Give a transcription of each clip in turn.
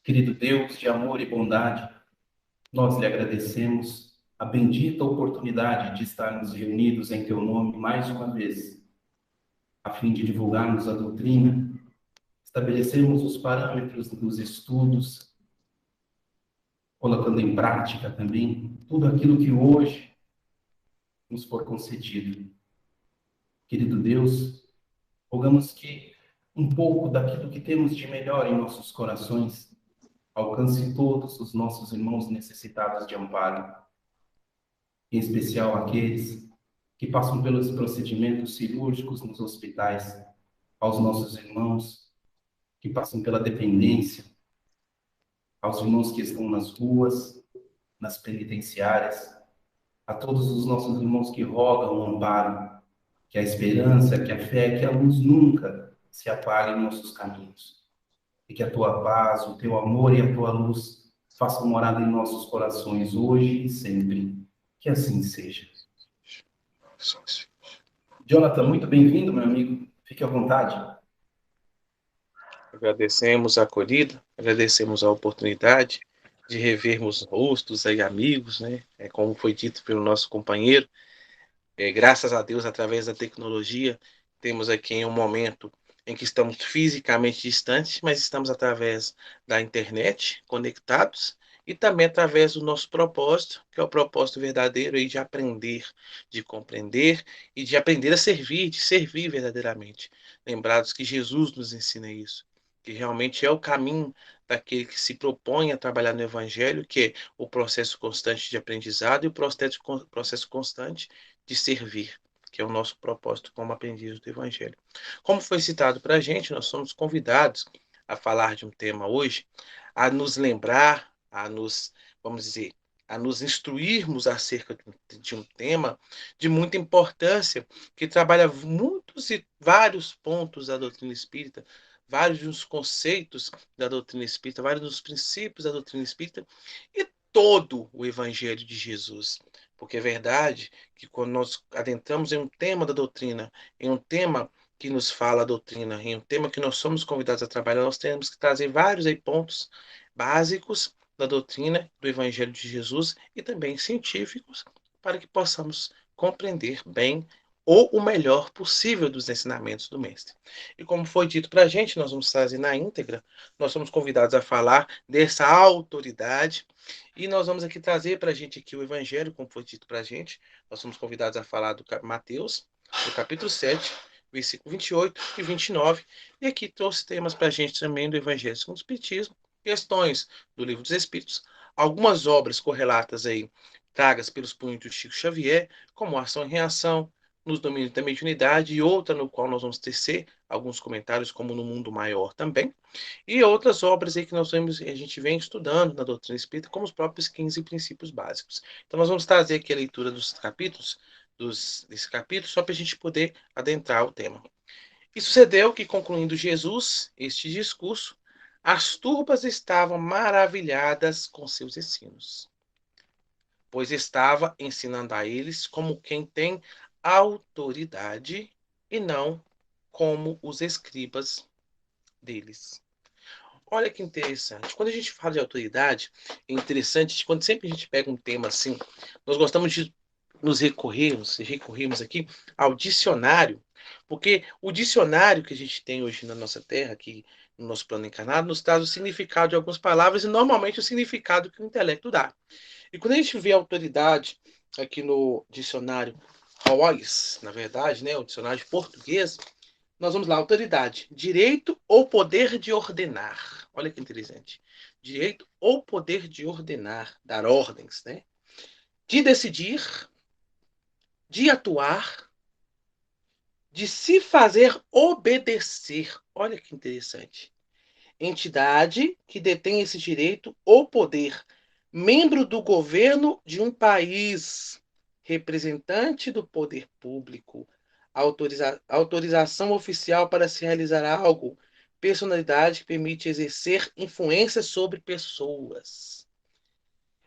Querido Deus de amor e bondade, nós lhe agradecemos a bendita oportunidade de estarmos reunidos em teu nome mais uma vez, a fim de divulgarmos a doutrina, estabelecermos os parâmetros dos estudos, colocando em prática também tudo aquilo que hoje nos for concedido. Querido Deus, rogamos que um pouco daquilo que temos de melhor em nossos corações alcance todos os nossos irmãos necessitados de amparo, em especial aqueles que passam pelos procedimentos cirúrgicos nos hospitais, aos nossos irmãos que passam pela dependência, aos irmãos que estão nas ruas, nas penitenciárias, a todos os nossos irmãos que rogam o amparo, que a esperança, que a fé, que a luz nunca se apague em nossos caminhos. E que a tua paz, o teu amor e a tua luz façam morada em nossos corações hoje e sempre. Que assim seja. Jonathan, muito bem-vindo, meu amigo. Fique à vontade. Agradecemos a acolhida, agradecemos a oportunidade de revermos rostos aí, amigos, né? Como foi dito pelo nosso companheiro, graças a Deus, através da tecnologia, temos aqui um momento em que estamos fisicamente distantes, mas estamos através da internet conectados e também através do nosso propósito, que é o propósito verdadeiro aí de aprender, de compreender e de aprender a servir, de servir verdadeiramente. Lembrados que Jesus nos ensina isso, que realmente é o caminho daquele que se propõe a trabalhar no Evangelho, que é o processo constante de aprendizado e o processo constante de servir, que é o nosso propósito como aprendizes do Evangelho. Como foi citado para a gente, nós somos convidados a falar de um tema hoje, a nos lembrar, a nos, vamos dizer, a nos instruirmos acerca de um tema de muita importância, que trabalha muitos e vários pontos da doutrina espírita, vários dos conceitos da doutrina espírita, vários dos princípios da doutrina espírita e todo o Evangelho de Jesus. Porque é verdade que quando nós adentramos em um tema da doutrina, em um tema que nos fala a doutrina, em um tema que nós somos convidados a trabalhar, nós temos que trazer vários aí pontos básicos da doutrina do Evangelho de Jesus e também científicos para que possamos compreender bem ou o melhor possível dos ensinamentos do Mestre. E como foi dito para a gente, nós vamos trazer na íntegra, nós somos convidados a falar dessa autoridade e nós vamos aqui trazer para a gente aqui o Evangelho, como foi dito para a gente, nós somos convidados a falar do Mateus, do capítulo 7, versículo 28 e 29, e aqui trouxe temas para a gente também do Evangelho segundo o Espiritismo, questões do Livro dos Espíritos, algumas obras correlatas aí, tragas pelos punhos de Chico Xavier, como Ação e Reação, nos domínios da mediunidade, e outra no qual nós vamos tecer alguns comentários, como no Mundo Maior também, e outras obras aí que a gente vem estudando na doutrina espírita, como os próprios 15 princípios básicos. Então nós vamos trazer aqui a leitura dos capítulos, desse capítulo, só para a gente poder adentrar o tema. E sucedeu que, concluindo Jesus este discurso, as turbas estavam maravilhadas com seus ensinos, pois estava ensinando a eles como quem tem autoridade e não como os escribas deles. Olha que interessante. Quando a gente fala de autoridade, é interessante, quando sempre a gente pega um tema assim, nós gostamos de recorrermos aqui ao dicionário, porque o dicionário que a gente tem hoje na nossa terra, aqui no nosso plano encarnado, nos traz o significado de algumas palavras e normalmente o significado que o intelecto dá. E quando a gente vê autoridade aqui no dicionário Royce, na verdade, né, o dicionário de português, nós vamos lá, autoridade. Direito ou poder de ordenar. Olha que interessante. Direito ou poder de ordenar, dar ordens, né? De decidir, de atuar, de se fazer obedecer. Olha que interessante. Entidade que detém esse direito ou poder. Membro do governo de um país. Representante do poder público. Autorização oficial para se realizar algo. Personalidade que permite exercer influência sobre pessoas.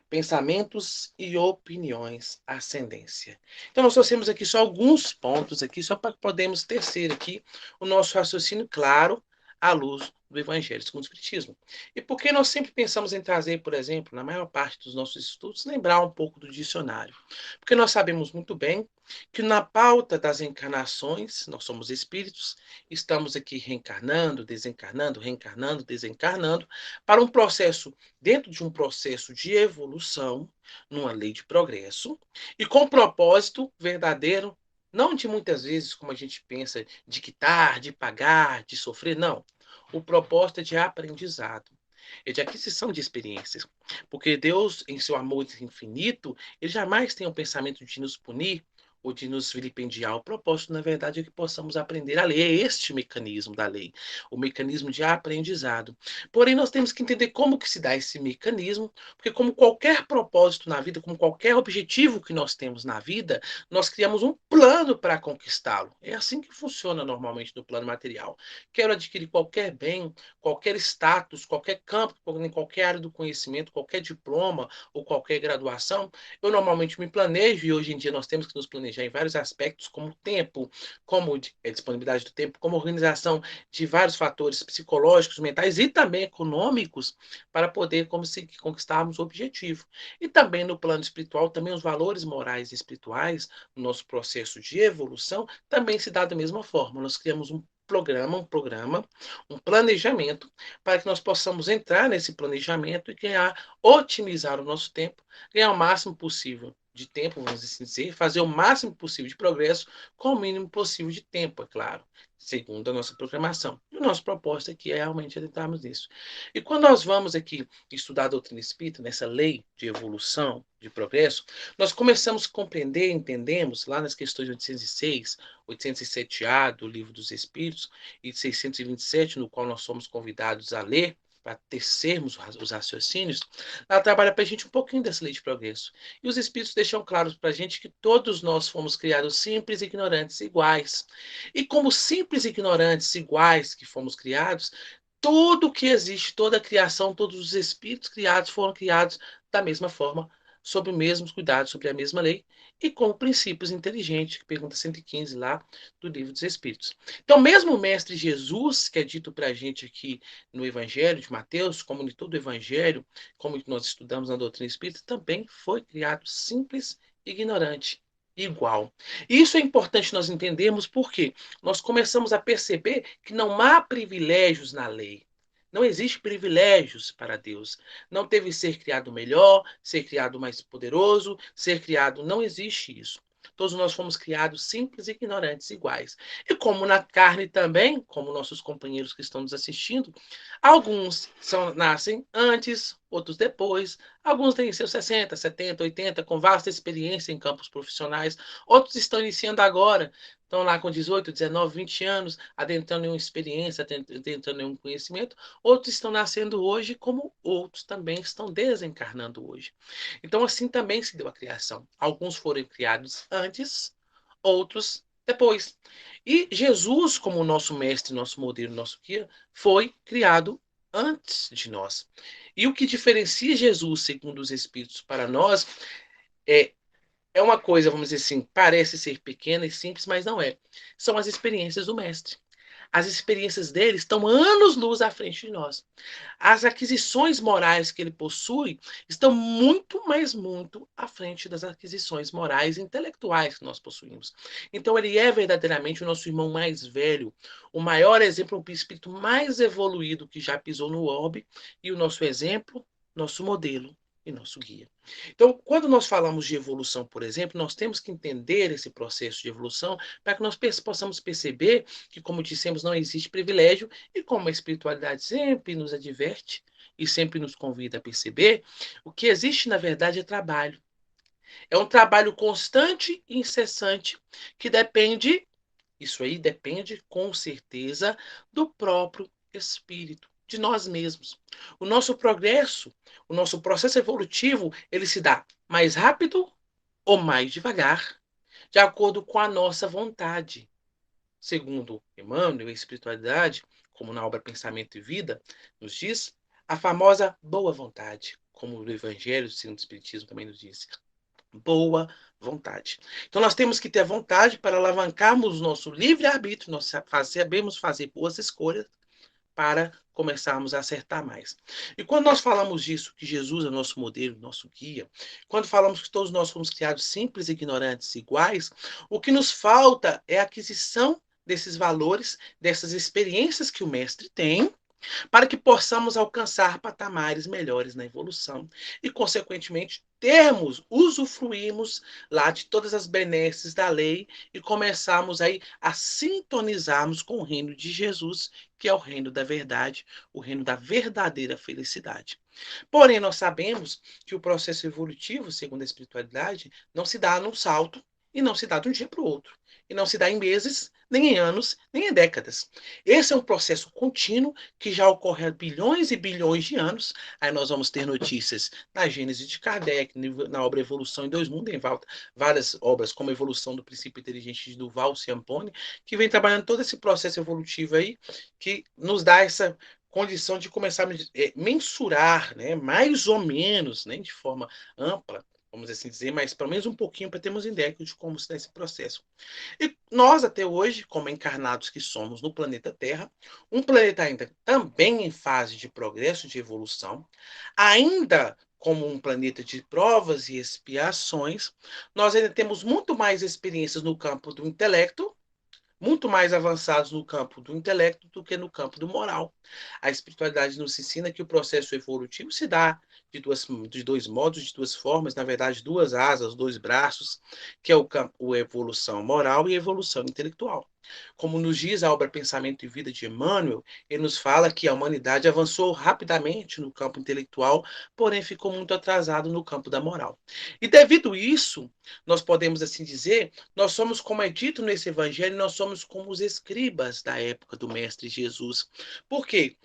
Pensamentos e opiniões, ascendência. Então, nós trouxemos aqui só alguns pontos aqui, só para podermos tecer aqui o nosso raciocínio claro à luz do Evangelho segundo o Espiritismo. E por que nós sempre pensamos em trazer, por exemplo, na maior parte dos nossos estudos, lembrar um pouco do dicionário? Porque nós sabemos muito bem que na pauta das encarnações, nós somos espíritos, estamos aqui reencarnando, desencarnando, reencarnando, desencarnando, para um processo, dentro de um processo de evolução, numa lei de progresso, e com propósito verdadeiro, não de muitas vezes, como a gente pensa, de quitar, de pagar, de sofrer, não. O propósito é de aprendizado, é de aquisição de experiências. Porque Deus, em seu amor infinito, ele jamais tem o pensamento de nos punir ou de nos vilipendiar. O propósito, na verdade, é que possamos aprender a lei. É este o mecanismo da lei, o mecanismo de aprendizado. Porém, nós temos que entender como que se dá esse mecanismo, porque como qualquer propósito na vida, como qualquer objetivo que nós temos na vida, nós criamos um plano para conquistá-lo. É assim que funciona normalmente no plano material. Quero adquirir qualquer bem, qualquer status, qualquer campo, em qualquer área do conhecimento, qualquer diploma ou qualquer graduação, eu normalmente me planejo, e hoje em dia nós temos que nos planejar em vários aspectos, como tempo, como disponibilidade do tempo, como organização de vários fatores psicológicos, mentais e também econômicos, para poder conseguir conquistarmos o objetivo. E também no plano espiritual, também os valores morais e espirituais, no nosso processo de evolução, também se dá da mesma forma. Nós criamos um programa, um planejamento, para que nós possamos entrar nesse planejamento e ganhar, otimizar o nosso tempo, ganhar o máximo possível de tempo, vamos assim dizer, fazer o máximo possível de progresso com o mínimo possível de tempo, é claro, segundo a nossa programação. E o nosso propósito aqui é realmente adentrarmos nisso. E quando nós vamos aqui estudar a doutrina espírita, nessa lei de evolução, de progresso, nós começamos a compreender, entendemos, lá nas questões 806, 807A do Livro dos Espíritos e 627, no qual nós somos convidados a ler, para tecermos os raciocínios, ela trabalha para a gente um pouquinho dessa lei de progresso. E os Espíritos deixam claro para a gente que todos nós fomos criados simples, ignorantes, iguais. E como simples, ignorantes, iguais que fomos criados, tudo que existe, toda a criação, todos os espíritos criados foram criados da mesma forma, sob os mesmos cuidados, sobre a mesma lei, e com princípios inteligentes, que pergunta 115 lá do Livro dos Espíritos. Então, mesmo o Mestre Jesus, que é dito para a gente aqui no Evangelho de Mateus, como em todo o Evangelho, como nós estudamos na doutrina espírita, também foi criado simples, ignorante, igual. Isso é importante nós entendermos porque nós começamos a perceber que não há privilégios na lei. Não existe privilégios para Deus. Não teve ser criado melhor, ser criado mais poderoso, ser criado. Não existe isso. Todos nós fomos criados simples, ignorantes, iguais. E como na carne também, como nossos companheiros que estão nos assistindo, alguns nascem antes, outros depois. Alguns têm seus 60, 70, 80, com vasta experiência em campos profissionais. Outros estão iniciando agora, estão lá com 18, 19, 20 anos, adentrando em uma experiência, adentrando em um conhecimento. Outros estão nascendo hoje, como outros também estão desencarnando hoje. Então, assim também se deu a criação. Alguns foram criados antes, outros depois. E Jesus, como nosso mestre, nosso modelo, nosso guia, foi criado antes de nós. E o que diferencia Jesus, segundo os Espíritos, para nós é é uma coisa, vamos dizer assim, parece ser pequena e simples, mas não é. São as experiências do mestre. As experiências dele estão anos-luz à frente de nós. As aquisições morais que ele possui estão muito, mas muito à frente das aquisições morais e intelectuais que nós possuímos. Então, ele é verdadeiramente o nosso irmão mais velho, o maior exemplo, o espírito mais evoluído que já pisou no orbe, e o nosso exemplo, nosso modelo e nosso guia. Então, quando nós falamos de evolução, por exemplo, nós temos que entender esse processo de evolução para que nós possamos perceber que, como dissemos, não existe privilégio e como a espiritualidade sempre nos adverte e sempre nos convida a perceber, o que existe, na verdade, é trabalho. É um trabalho constante e incessante que depende, isso aí depende com certeza, do próprio espírito, de nós mesmos. O nosso progresso, o nosso processo evolutivo, ele se dá mais rápido ou mais devagar, de acordo com a nossa vontade. Segundo Emmanuel, a espiritualidade, como na obra Pensamento e Vida, nos diz a famosa boa vontade, como o Evangelho, segundo o Espiritismo, também nos diz. Boa vontade. Então nós temos que ter vontade para alavancarmos o nosso livre-arbítrio, nós sabemos fazer boas escolhas para começarmos a acertar mais. E quando nós falamos disso, que Jesus é nosso modelo, nosso guia, quando falamos que todos nós fomos criados simples, ignorantes, iguais, o que nos falta é a aquisição desses valores, dessas experiências que o mestre tem, para que possamos alcançar patamares melhores na evolução e, consequentemente, usufruirmos lá de todas as benesses da lei e começarmos aí a sintonizarmos com o reino de Jesus, que é o reino da verdade, o reino da verdadeira felicidade. Porém, nós sabemos que o processo evolutivo, segundo a espiritualidade, não se dá num salto e não se dá de um dia para o outro. E não se dá em meses, nem em anos, nem em décadas. Esse é um processo contínuo que já ocorre há bilhões e bilhões de anos. Aí nós vamos ter notícias na Gênese de Kardec, na obra Evolução em Dois Mundos, em várias obras, como Evolução do Princípio Inteligente de Duval Ciampone, que vem trabalhando todo esse processo evolutivo aí, que nos dá essa condição de começar a mensurar, né, mais ou menos, nem de forma ampla, vamos assim dizer, mas pelo menos um pouquinho para termos ideia de como se dá esse processo. E nós, até hoje, como encarnados que somos no planeta Terra, um planeta ainda também em fase de progresso, de evolução, ainda como um planeta de provas e expiações, nós ainda temos muito mais experiências no campo do intelecto, muito mais avançados no campo do intelecto do que no campo do moral. A espiritualidade nos ensina que o processo evolutivo se dá de dois modos, de duas formas, na verdade, duas asas, dois braços, que é o campo, a evolução moral e a evolução intelectual. Como nos diz a obra Pensamento e Vida de Emmanuel, ele nos fala que a humanidade avançou rapidamente no campo intelectual, porém ficou muito atrasado no campo da moral. E devido a isso, nós podemos assim dizer, nós somos, como é dito nesse evangelho, nós somos como os escribas da época do Mestre Jesus. Por quê?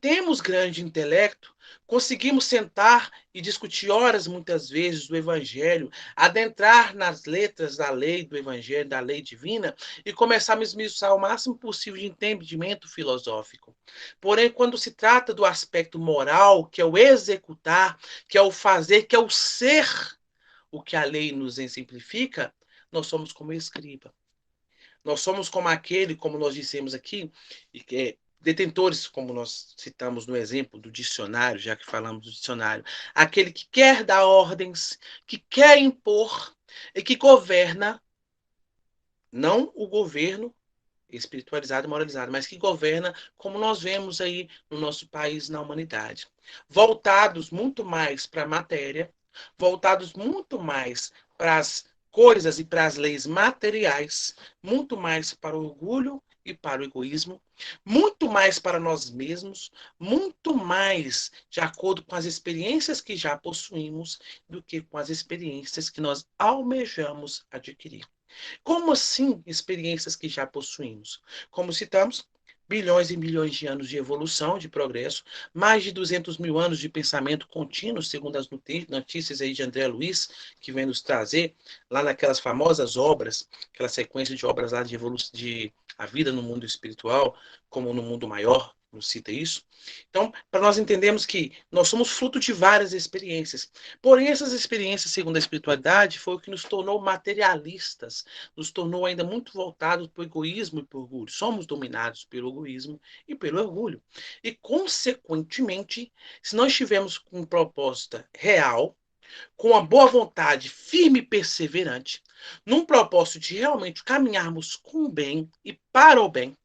Temos grande intelecto, conseguimos sentar e discutir horas, muitas vezes, do Evangelho, adentrar nas letras da lei do Evangelho, da lei divina, e começar a esmiuçar o máximo possível de entendimento filosófico. Porém, quando se trata do aspecto moral, que é o executar, que é o fazer, que é o ser, o que a lei nos exemplifica, nós somos como escriba. Nós somos como aquele, como nós dissemos aqui, e que detentores, como nós citamos no exemplo do dicionário, já que falamos do dicionário, aquele que quer dar ordens, que quer impor e que governa, não o governo espiritualizado e moralizado, mas que governa como nós vemos aí no nosso país, na humanidade. Voltados muito mais para a matéria, voltados muito mais para as coisas e para as leis materiais, muito mais para o orgulho e para o egoísmo, muito mais para nós mesmos, muito mais de acordo com as experiências que já possuímos do que com as experiências que nós almejamos adquirir. Como assim experiências que já possuímos? Como citamos, bilhões e bilhões de anos de evolução, de progresso, mais de 200 mil anos de pensamento contínuo, segundo as notícias aí de André Luiz, que vem nos trazer lá naquelas famosas obras, aquela sequência de obras lá de evolução, de A Vida no Mundo Espiritual, como no Mundo Maior, nos cita isso. Então, para nós entendermos que nós somos fruto de várias experiências. Porém, essas experiências, segundo a espiritualidade, foi o que nos tornou materialistas, nos tornou ainda muito voltados para o egoísmo e para o orgulho. Somos dominados pelo egoísmo e pelo orgulho. E, consequentemente, se nós estivermos com proposta real, com a boa vontade firme e perseverante, num propósito de realmente caminharmos com o bem e para o bem,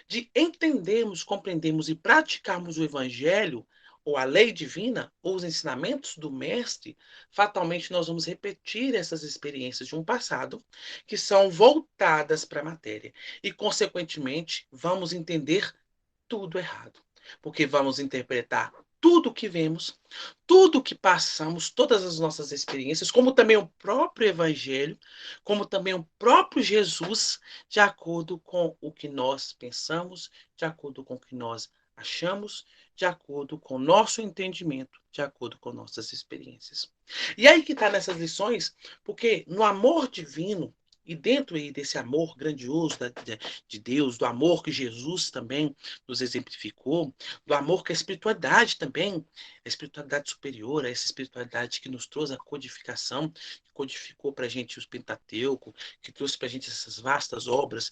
de entendermos, compreendermos e praticarmos o Evangelho, ou a lei divina, ou os ensinamentos do Mestre, fatalmente nós vamos repetir essas experiências de um passado que são voltadas para a matéria. E, consequentemente, vamos entender tudo errado. Porque vamos interpretar tudo o que vemos, tudo o que passamos, todas as nossas experiências, como também o próprio Evangelho, como também o próprio Jesus, de acordo com o que nós pensamos, de acordo com o que nós achamos, de acordo com o nosso entendimento, de acordo com nossas experiências. E aí que está nessas lições, porque no amor divino, E dentro aí desse amor grandioso de Deus, do amor que Jesus também nos exemplificou, do amor que a espiritualidade também, a espiritualidade superior, essa espiritualidade que nos trouxe a codificação, que codificou para a gente os Pentateuco, que trouxe para a gente essas vastas obras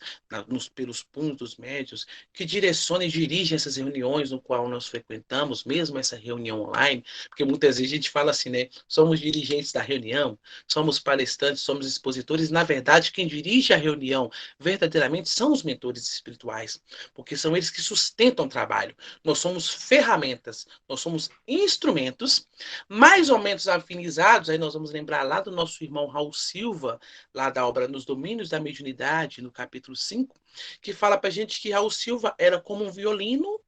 pelos puntos médios, que direciona e dirige essas reuniões no qual nós frequentamos, mesmo essa reunião online, porque muitas vezes a gente fala assim, né? Somos dirigentes da reunião, somos palestrantes, somos expositores. Na verdade, quem dirige a reunião verdadeiramente são os mentores espirituais, porque são eles que sustentam o trabalho. Nós somos ferramentas, nós somos instrumentos, mais ou menos afinizados. Aí nós vamos lembrar lá do nosso irmão Raul Silva, lá da obra Nos Domínios da Mediunidade, no capítulo 5, que fala para a gente que Raul Silva era como um violino,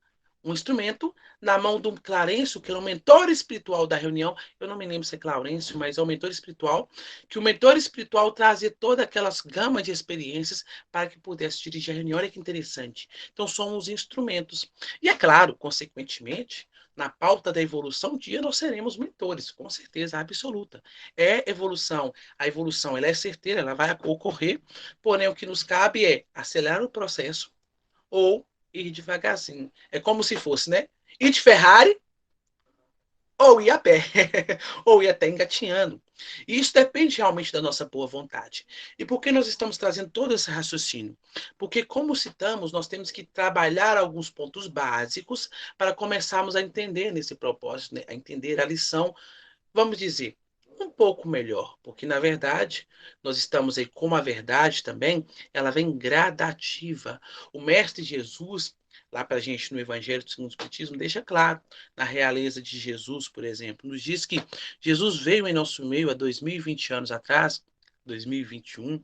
um instrumento, na mão do Clarencio, que era o mentor espiritual da reunião. Eu não me lembro se é Clarencio, mas é o mentor espiritual, que o mentor espiritual trazia todas aquelas gamas de experiências para que pudesse dirigir a reunião. Olha que interessante. Então, somos instrumentos. E, é claro, consequentemente, na pauta da evolução, um dia nós seremos mentores, com certeza absoluta. É evolução. A evolução ela é certeira, ela vai ocorrer, porém o que nos cabe é acelerar o processo ou ir devagarzinho. É como se fosse, né? Ir de Ferrari ou ir a pé, ou ir até engatinhando. E isso depende realmente da nossa boa vontade. E por que nós estamos trazendo todo esse raciocínio? Porque, como citamos, nós temos que trabalhar alguns pontos básicos para começarmos a entender nesse propósito, né? A entender a lição, vamos dizer, um pouco melhor, porque na verdade nós estamos aí com a verdade também, ela vem gradativa. O Mestre Jesus, lá para a gente no Evangelho segundo o Espiritismo, deixa claro, na realeza de Jesus, por exemplo, nos diz que Jesus veio em nosso meio há 2020 anos atrás, 2021,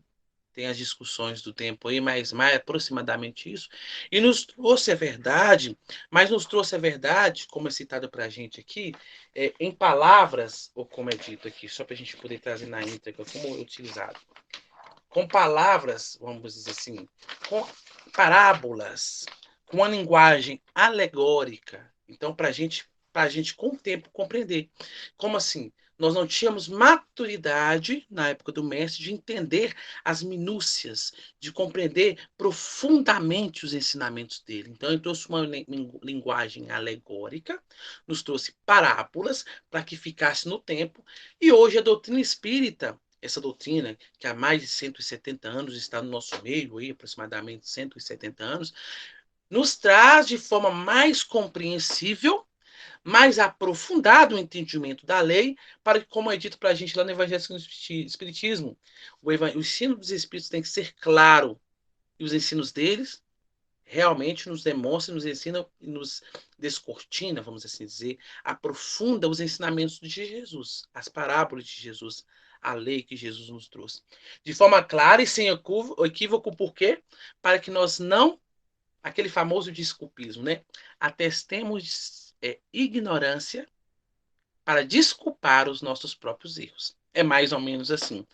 tem as discussões do tempo aí, mas mais aproximadamente isso, e nos trouxe a verdade, mas nos trouxe a verdade, como é citado para a gente aqui, em palavras, ou como é dito aqui, só para a gente poder trazer na íntegra, como é utilizado, com palavras, vamos dizer assim, com parábolas, com uma linguagem alegórica. Então, para a gente com o tempo compreender. Como assim? Nós não tínhamos maturidade na época do mestre de entender as minúcias, de compreender profundamente os ensinamentos dele. Então, ele trouxe uma linguagem alegórica, nos trouxe parábolas para que ficasse no tempo. E hoje a doutrina espírita, essa doutrina, que há mais de 170 anos está no nosso meio, aí, aproximadamente 170 anos, nos traz de forma mais compreensível, mais aprofundado o entendimento da lei, para que, como é dito para a gente lá no Evangelho segundo o Espiritismo, o ensino dos Espíritos tem que ser claro, e os ensinos deles realmente nos demonstram, nos ensinam e nos descortina, vamos assim dizer, aprofunda os ensinamentos de Jesus, as parábolas de Jesus, a lei que Jesus nos trouxe. De forma clara e sem equívoco, por quê? Para que nós não, aquele famoso desculpismo, né? Atestemos ignorância para desculpar os nossos próprios erros. É mais ou menos assim.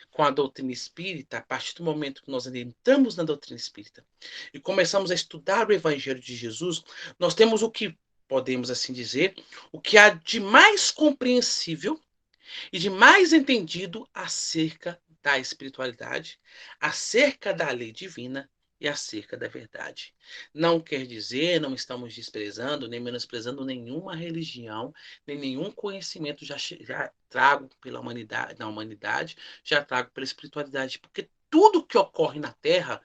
Com a doutrina espírita, a partir do momento que nós entramos na doutrina espírita e começamos a estudar o Evangelho de Jesus, nós temos o que, podemos assim dizer, o que há de mais compreensível e de mais entendido acerca da espiritualidade, acerca da lei divina e acerca da verdade. Não quer dizer, não estamos desprezando, nem menosprezando nenhuma religião, nem nenhum conhecimento já trago pela humanidade, na humanidade, já trago pela espiritualidade, porque tudo que ocorre na Terra,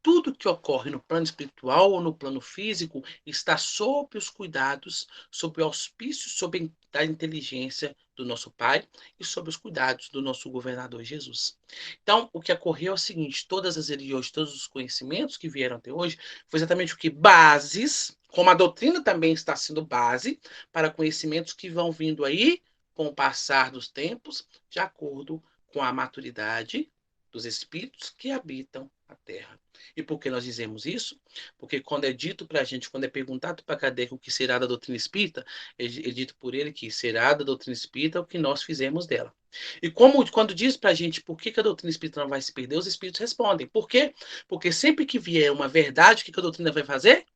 tudo que ocorre no plano espiritual ou no plano físico está sob os cuidados, sob o auspício, sob a inteligência do nosso Pai e sob os cuidados do nosso governador Jesus. Então, o que ocorreu é o seguinte: todas as religiões, todos os conhecimentos que vieram até hoje, foi exatamente o que? Bases, como a doutrina também está sendo base para conhecimentos que vão vindo aí com o passar dos tempos, de acordo com a maturidade dos espíritos que habitam a Terra. E por que nós dizemos isso? Porque quando é dito para a gente, quando é perguntado para Kardec o que será da doutrina espírita, é dito por ele que será da doutrina espírita o que nós fizemos dela. E quando diz para a gente por que a doutrina espírita não vai se perder, os espíritos respondem. Por quê? Porque sempre que vier uma verdade, o que a doutrina vai fazer?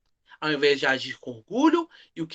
ao invés de agir com orgulho e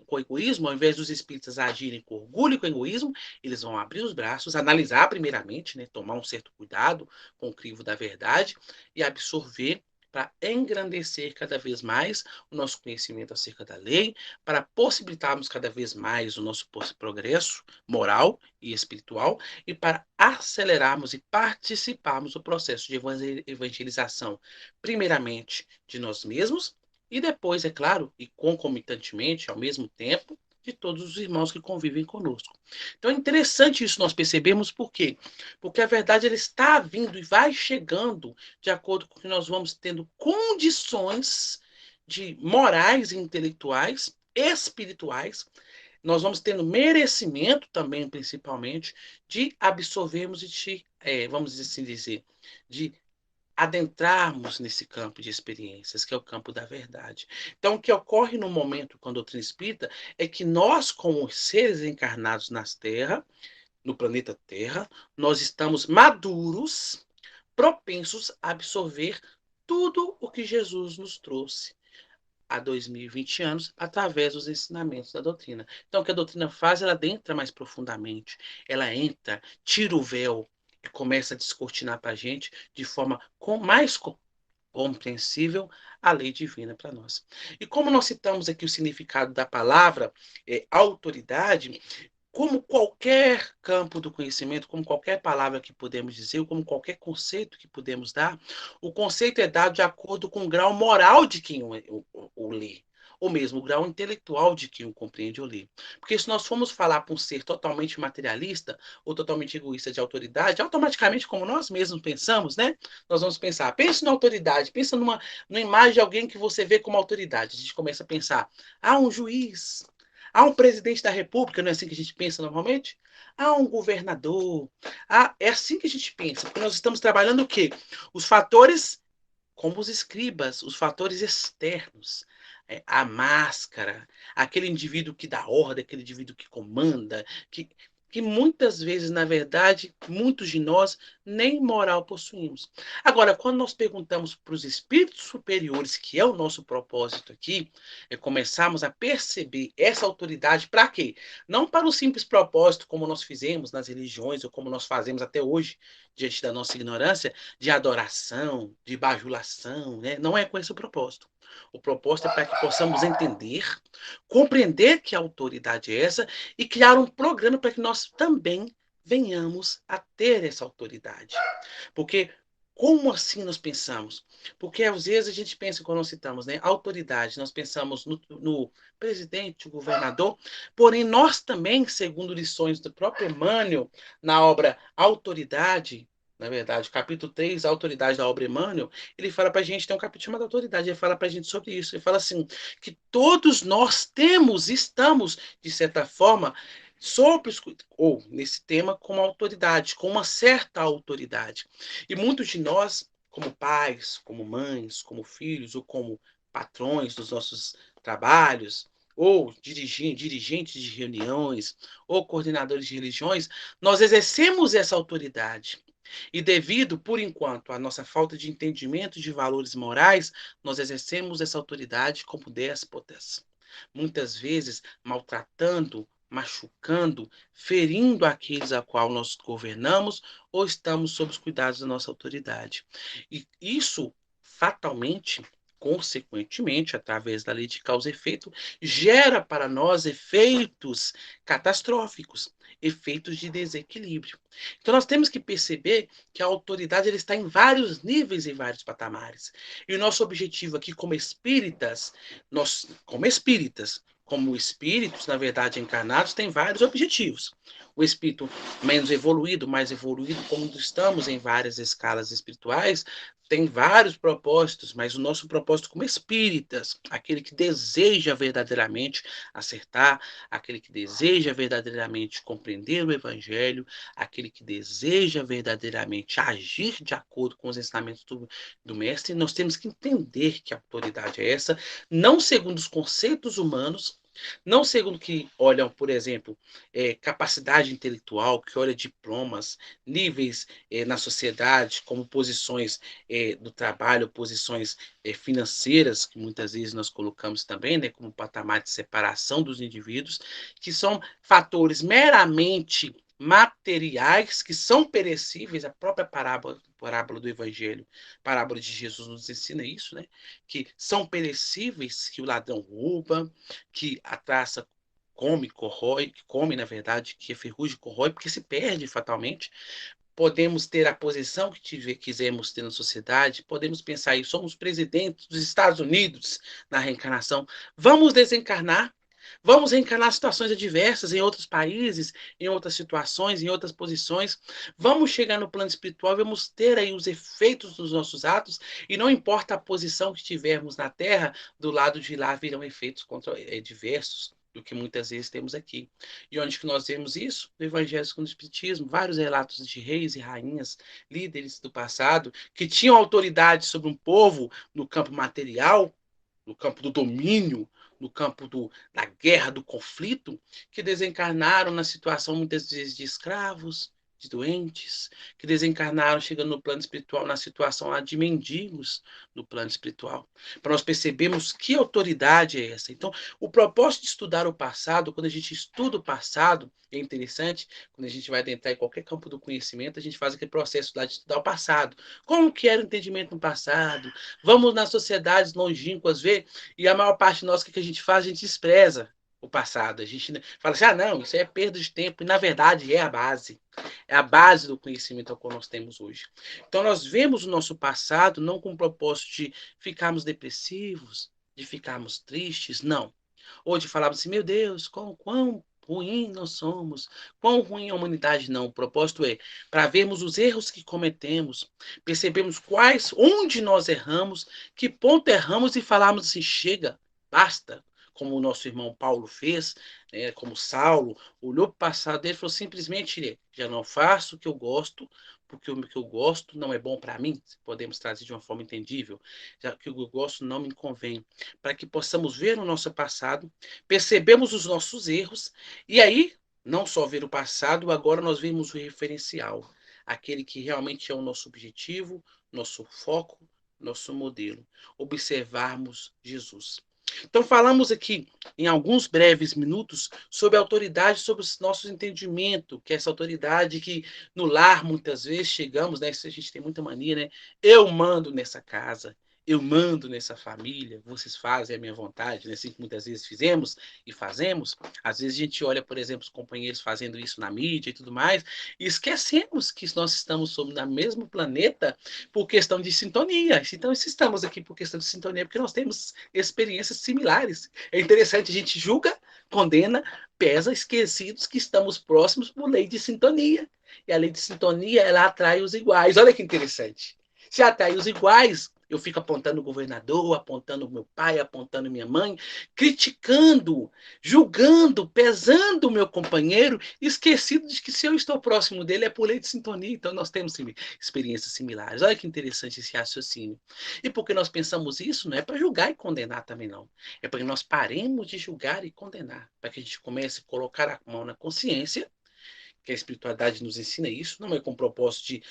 com egoísmo, ao invés dos espíritas agirem com orgulho e com egoísmo, eles vão abrir os braços, analisar primeiramente, né, tomar um certo cuidado com o crivo da verdade e absorver para engrandecer cada vez mais o nosso conhecimento acerca da lei, para possibilitarmos cada vez mais o nosso progresso moral e espiritual e para acelerarmos e participarmos do processo de evangelização, primeiramente de nós mesmos e depois, é claro, e concomitantemente, ao mesmo tempo, de todos os irmãos que convivem conosco. Então é interessante isso nós percebemos, por quê? Porque a verdade ela está vindo e vai chegando de acordo com que nós vamos tendo condições de morais e intelectuais, espirituais, nós vamos tendo merecimento também, principalmente, de absorvermos e de, vamos assim dizer, de adentrarmos nesse campo de experiências, que é o campo da verdade. Então, o que ocorre no momento com a doutrina espírita é que nós, como seres encarnados nas Terra, no planeta Terra, nós estamos maduros, propensos a absorver tudo o que Jesus nos trouxe há 2020 anos através dos ensinamentos da doutrina. Então, o que a doutrina faz, ela adentra mais profundamente. Ela entra, tira o véu e começa a descortinar para a gente de forma mais compreensível a lei divina para nós. E como nós citamos aqui o significado da palavra autoridade, como qualquer campo do conhecimento, como qualquer palavra que podemos dizer, ou como qualquer conceito que podemos dar, o conceito é dado de acordo com o grau moral de quem o lê, ou mesmo o grau intelectual de quem o compreende ou lê. Porque se nós formos falar para um ser totalmente materialista ou totalmente egoísta de autoridade, automaticamente, como nós mesmos pensamos, né? Nós vamos pensar, pense na autoridade, pensa numa imagem de alguém que você vê como autoridade. A gente começa a pensar, um juiz, há um presidente da República, não é assim que a gente pensa normalmente? Há um governador. É assim que a gente pensa, porque nós estamos trabalhando o quê? Os fatores, como os escribas, os fatores externos. A máscara, aquele indivíduo que dá ordem, aquele indivíduo que comanda, que muitas vezes, na verdade, muitos de nós nem moral possuímos. Agora, quando nós perguntamos para os espíritos superiores, que é o nosso propósito aqui, é começarmos a perceber essa autoridade para quê? Não para o simples propósito, como nós fizemos nas religiões, ou como nós fazemos até hoje, diante da nossa ignorância, de adoração, de bajulação, né? Não é com esse o propósito. O propósito é para que possamos entender, compreender que autoridade é essa e criar um programa para que nós também venhamos a ter essa autoridade. Porque como assim nós pensamos? Porque às vezes a gente pensa, quando nós citamos, né, autoridade, nós pensamos no presidente, o governador, porém nós também, segundo lições do próprio Emmanuel, na obra Autoridade, na verdade, capítulo 3, a autoridade da obra Emmanuel, ele fala para a gente, tem um capítulo chamado Autoridade, ele fala para a gente sobre isso, ele fala assim, que todos nós temos, estamos, de certa forma, sobre ou nesse tema como autoridade, com uma certa autoridade. E muitos de nós, como pais, como mães, como filhos ou como patrões dos nossos trabalhos, ou dirigentes de reuniões, ou coordenadores de religiões, nós exercemos essa autoridade. E devido, por enquanto, à nossa falta de entendimento de valores morais, nós exercemos essa autoridade como déspotas. Muitas vezes maltratando, machucando, ferindo aqueles a qual nós governamos ou estamos sob os cuidados da nossa autoridade. E isso, fatalmente, consequentemente, através da lei de causa e efeito, gera para nós efeitos catastróficos, efeitos de desequilíbrio. Então nós temos que perceber que a autoridade ela está em vários níveis e vários patamares. E o nosso objetivo aqui como espíritas, como espíritos, na verdade, encarnados, tem vários objetivos. O espírito menos evoluído, mais evoluído, como estamos em várias escalas espirituais, tem vários propósitos, mas o nosso propósito como espíritas, aquele que deseja verdadeiramente acertar, aquele que deseja verdadeiramente compreender o evangelho, aquele que deseja verdadeiramente agir de acordo com os ensinamentos do mestre, nós temos que entender que a autoridade é essa, não segundo os conceitos humanos, Não segundo que olham, por exemplo, capacidade intelectual, que olha diplomas, níveis na sociedade, como posições do trabalho, posições financeiras, que muitas vezes nós colocamos também, né, como patamar de separação dos indivíduos, que são fatores meramente materiais, que são perecíveis. A própria parábola do Evangelho, parábola de Jesus nos ensina isso, né? Que são perecíveis, que o ladrão rouba, que a traça come, corrói, que come, na verdade, que a ferrugem corrói, porque se perde fatalmente. Podemos ter a posição que quisermos ter na sociedade, podemos pensar aí, somos presidentes dos Estados Unidos na reencarnação. Vamos desencarnar, vamos reencarnar situações adversas em outros países, em outras situações, em outras posições. Vamos chegar no plano espiritual, vamos ter aí os efeitos dos nossos atos, e não importa a posição que tivermos na Terra, do lado de lá virão efeitos diversos do que muitas vezes temos aqui. E onde que nós vemos isso? No Evangelho segundo o Espiritismo, vários relatos de reis e rainhas, líderes do passado, que tinham autoridade sobre um povo no campo material, no campo do domínio, no campo da guerra, do conflito, que desencarnaram na situação muitas vezes de escravos, de doentes, que desencarnaram chegando no plano espiritual na situação lá de mendigos no plano espiritual. Para nós percebermos que autoridade é essa. Então, o propósito de estudar o passado, quando a gente estuda o passado, é interessante, quando a gente vai adentrar em qualquer campo do conhecimento, a gente faz aquele processo lá de estudar o passado. Como que era o entendimento no passado? Vamos nas sociedades longínquas ver, e a maior parte de nós, o que a gente faz? A gente despreza o passado. A gente fala assim, não, isso é perda de tempo. E, na verdade, é a base. É a base do conhecimento que nós temos hoje. Então, nós vemos o nosso passado não com o propósito de ficarmos depressivos, de ficarmos tristes, não. Ou de falarmos assim, meu Deus, quão ruim nós somos, quão ruim a humanidade. Não, o propósito é para vermos os erros que cometemos, percebemos onde nós erramos, que ponto erramos e falarmos assim, chega, basta, como o nosso irmão Paulo fez, né, como Saulo, olhou para o passado dele e falou simplesmente, já não faço o que eu gosto, porque o que eu gosto não é bom para mim, podemos trazer de uma forma entendível, já que o que eu gosto não me convém, para que possamos ver o nosso passado, percebemos os nossos erros, e aí, não só ver o passado, agora nós vemos o referencial, aquele que realmente é o nosso objetivo, nosso foco, nosso modelo, observarmos Jesus. Então, falamos aqui, em alguns breves minutos, sobre a autoridade, sobre o nosso entendimento, que é essa autoridade que no lar, muitas vezes, chegamos, né? Isso a gente tem muita mania, né? Eu mando nessa casa, eu mando nessa família, vocês fazem a minha vontade, né? Assim que muitas vezes fizemos e fazemos. Às vezes a gente olha, por exemplo, os companheiros fazendo isso na mídia e tudo mais, e esquecemos que nós estamos no mesmo planeta por questão de sintonia. Então, estamos aqui por questão de sintonia, porque nós temos experiências similares. É interessante, a gente julga, condena, pesa, esquecidos que estamos próximos por lei de sintonia. E a lei de sintonia, ela atrai os iguais. Olha que interessante. Se atrai os iguais, eu fico apontando o governador, apontando o meu pai, apontando minha mãe, criticando, julgando, pesando o meu companheiro, esquecido de que se eu estou próximo dele é por lei de sintonia. Então nós temos experiências similares. Olha que interessante esse raciocínio. E porque nós pensamos isso, não é para julgar e condenar também não. É para que nós paremos de julgar e condenar, para que a gente comece a colocar a mão na consciência, que a espiritualidade nos ensina isso, não é com o propósito de,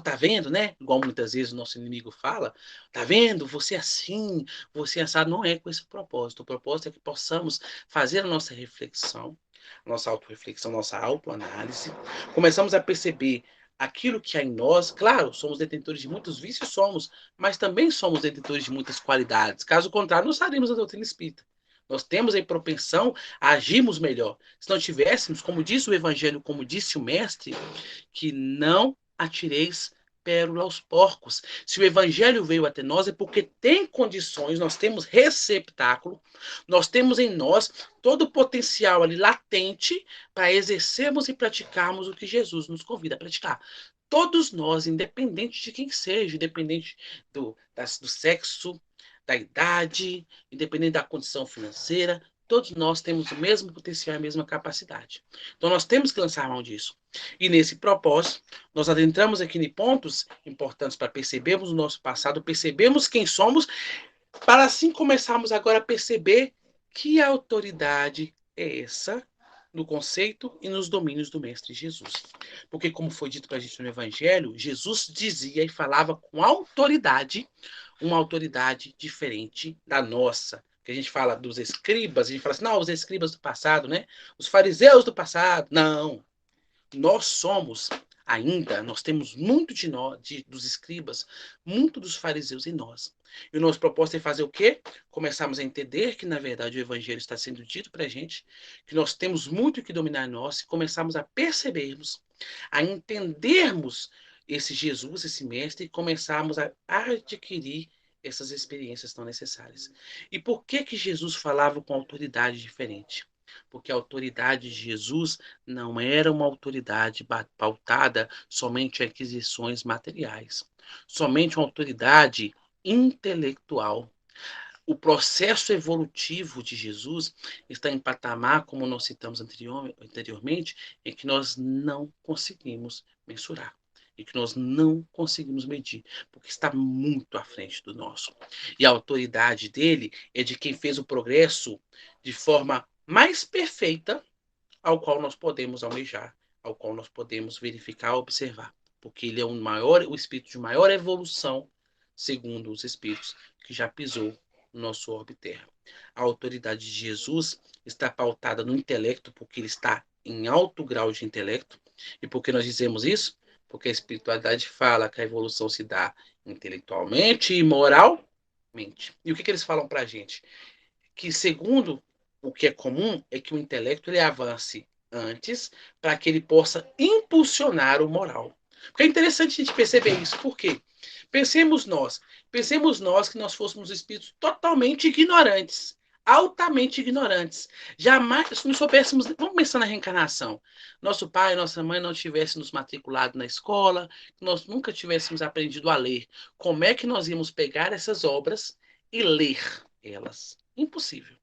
tá vendo, né? Igual muitas vezes o nosso inimigo fala, tá vendo? Você é assim, você é assado. Não é com esse propósito. O propósito é que possamos fazer a nossa reflexão, nossa autorreflexão, nossa autoanálise, começamos a perceber aquilo que há em nós. Claro, somos detentores de muitos vícios, mas também somos detentores de muitas qualidades. Caso contrário, não estaríamos na doutrina espírita. Nós temos a propensão a agirmos melhor. Se não tivéssemos, como diz o Evangelho, como disse o Mestre, que não atireis pérola aos porcos. Se o Evangelho veio até nós é porque tem condições, nós temos receptáculo, nós temos em nós todo o potencial ali latente para exercermos e praticarmos o que Jesus nos convida a praticar. Todos nós, independente de quem seja, independente do sexo, da idade, independente da condição financeira, todos nós temos o mesmo potencial e a mesma capacidade. Então, nós temos que lançar mão disso. E nesse propósito, nós adentramos aqui em pontos importantes para percebermos o nosso passado, percebermos quem somos, para assim começarmos agora a perceber Que autoridade é essa no conceito e nos domínios do Mestre Jesus? Porque, como foi dito para a gente no Evangelho, Jesus dizia e falava com autoridade, uma autoridade diferente da nossa. Que a gente fala dos escribas, a gente fala assim, não, os escribas do passado, né? Os fariseus do passado. Não. Nós somos ainda, nós temos muito de nós, dos escribas, muito dos fariseus em nós. E o nosso propósito é fazer o quê? Começarmos a entender que, na verdade, o evangelho está sendo dito para a gente, que nós temos muito que dominar em nós, e começarmos a percebermos, a entendermos esse Jesus, esse mestre, e começarmos a adquirir essas experiências tão necessárias. E por que que Jesus falava com autoridade diferente? Porque a autoridade de Jesus não era uma autoridade pautada somente em aquisições materiais, somente uma autoridade intelectual. O processo evolutivo de Jesus está em patamar, como nós citamos anteriormente, em que nós não conseguimos mensurar e que nós não conseguimos medir, porque está muito à frente do nosso. E a autoridade dele é de quem fez o progresso de forma mais perfeita ao qual nós podemos almejar, ao qual nós podemos verificar, observar, porque ele é o espírito de maior evolução, segundo os espíritos que já pisou no nosso orbe terra. A autoridade de Jesus está pautada no intelecto, porque ele está em alto grau de intelecto. E por que nós dizemos isso? Porque a espiritualidade fala que a evolução se dá intelectualmente e moralmente. E o que eles falam para a gente? Que segundo o que é comum é que o intelecto ele avance antes para que ele possa impulsionar o moral. Porque é interessante a gente perceber isso. Por quê? Pensemos nós que nós fôssemos espíritos totalmente ignorantes, altamente ignorantes. Jamais, se não soubéssemos, vamos pensar na reencarnação. Nosso pai, nossa mãe não tivessem nos matriculado na escola, nós nunca tivéssemos aprendido a ler. Como é que nós íamos pegar essas obras e ler elas? Impossível.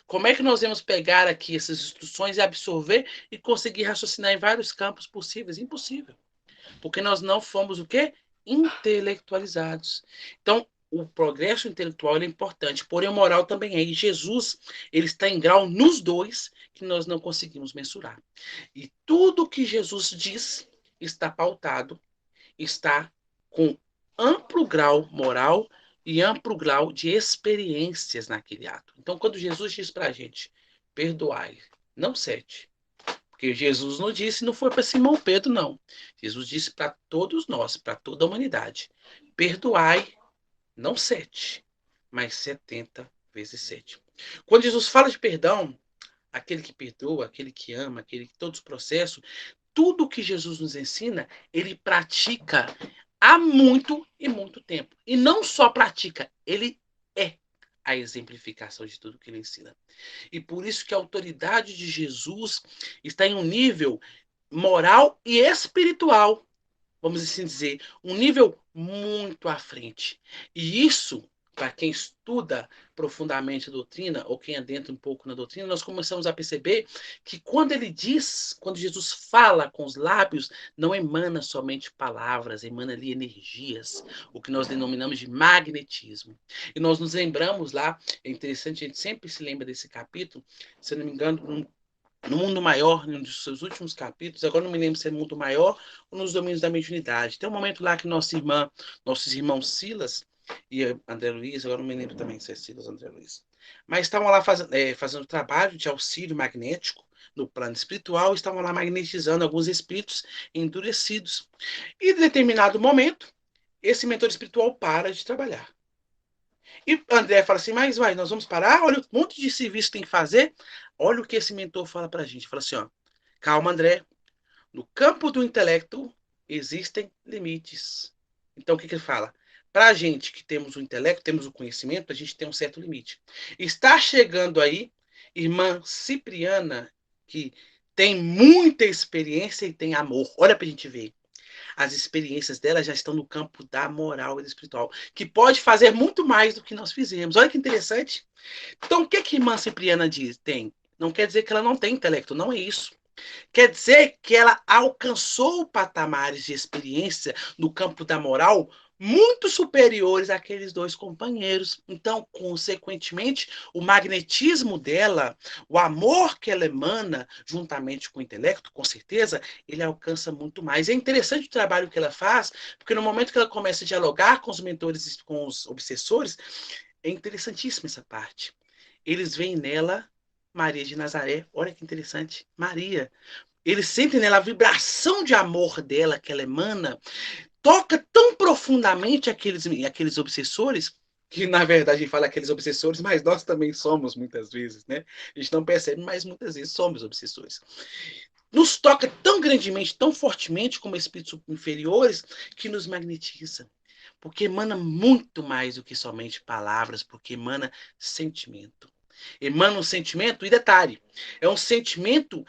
Como é que nós vamos pegar aqui essas instruções e absorver e conseguir raciocinar em vários campos possíveis? Impossível. Porque nós não fomos o quê? Intelectualizados. Então, o progresso intelectual é importante, porém o moral também é. E Jesus, ele está em grau nos dois que nós não conseguimos mensurar. E tudo que Jesus diz está pautado, está com amplo grau moral e amplo grau de experiências naquele ato. Então, quando Jesus diz para a gente, perdoai, não cede, porque Jesus não disse, não foi para Simão Pedro, não. Jesus disse para todos nós, para toda a humanidade, perdoai, não 7, mas 70 vezes 7. Quando Jesus fala de perdão, aquele que perdoa, aquele que ama, aquele que todos os processos, tudo que Jesus nos ensina, ele pratica há muito e muito tempo. E não só pratica, ele é a exemplificação de tudo que ele ensina. E por isso que a autoridade de Jesus está em um nível moral e espiritual, vamos assim dizer, um nível muito à frente. E isso, para quem estuda profundamente a doutrina, ou quem adentra um pouco na doutrina, nós começamos a perceber que quando ele diz, quando Jesus fala com os lábios, não emana somente palavras, emana ali energias, o que nós denominamos de magnetismo. E nós nos lembramos lá, é interessante, a gente sempre se lembra desse capítulo, se eu não me engano, no Mundo Maior, num dos seus últimos capítulos, agora não me lembro se é Mundo Maior ou nos Domínios da Mediunidade. Tem um momento lá que nossos irmãos Silas e André Luiz, agora não me lembro também se é Silas ou André Luiz, mas estavam lá fazendo trabalho de auxílio magnético no plano espiritual, estavam lá magnetizando alguns espíritos endurecidos. E em determinado momento, esse mentor espiritual para de trabalhar. E André fala assim, mas vai, nós vamos parar? Olha o monte de serviço que tem que fazer. Olha o que esse mentor fala pra gente. Fala assim, ó, calma, André. No campo do intelecto existem limites. Então, o que ele fala? Pra gente que temos o intelecto, temos o conhecimento, a gente tem um certo limite. Está chegando aí irmã Cipriana, que tem muita experiência e tem amor. Olha pra gente ver. As experiências dela já estão no campo da moral e do espiritual, que pode fazer muito mais do que nós fizemos. Olha que interessante. Então, o que que irmã Cipriana diz? Tem. Não quer dizer que ela não tem intelecto, não é isso. Quer dizer que ela alcançou patamares de experiência no campo da moral muito superiores àqueles dois companheiros. Então, consequentemente, o magnetismo dela, o amor que ela emana, juntamente com o intelecto, com certeza, ele alcança muito mais. É interessante o trabalho que ela faz, porque no momento que ela começa a dialogar com os mentores, com os obsessores, é interessantíssima essa parte. Eles veem nela Maria de Nazaré. Olha que interessante. Maria. Eles sentem nela a vibração de amor dela que ela emana, toca tão profundamente aqueles obsessores, que na verdade a gente fala aqueles obsessores, mas nós também somos muitas vezes, né? A gente não percebe, mas muitas vezes somos obsessores. Nos toca tão grandemente, tão fortemente como espíritos inferiores, que nos magnetiza. Porque emana muito mais do que somente palavras, porque emana sentimento. Emana um sentimento, e detalhe, é um sentimento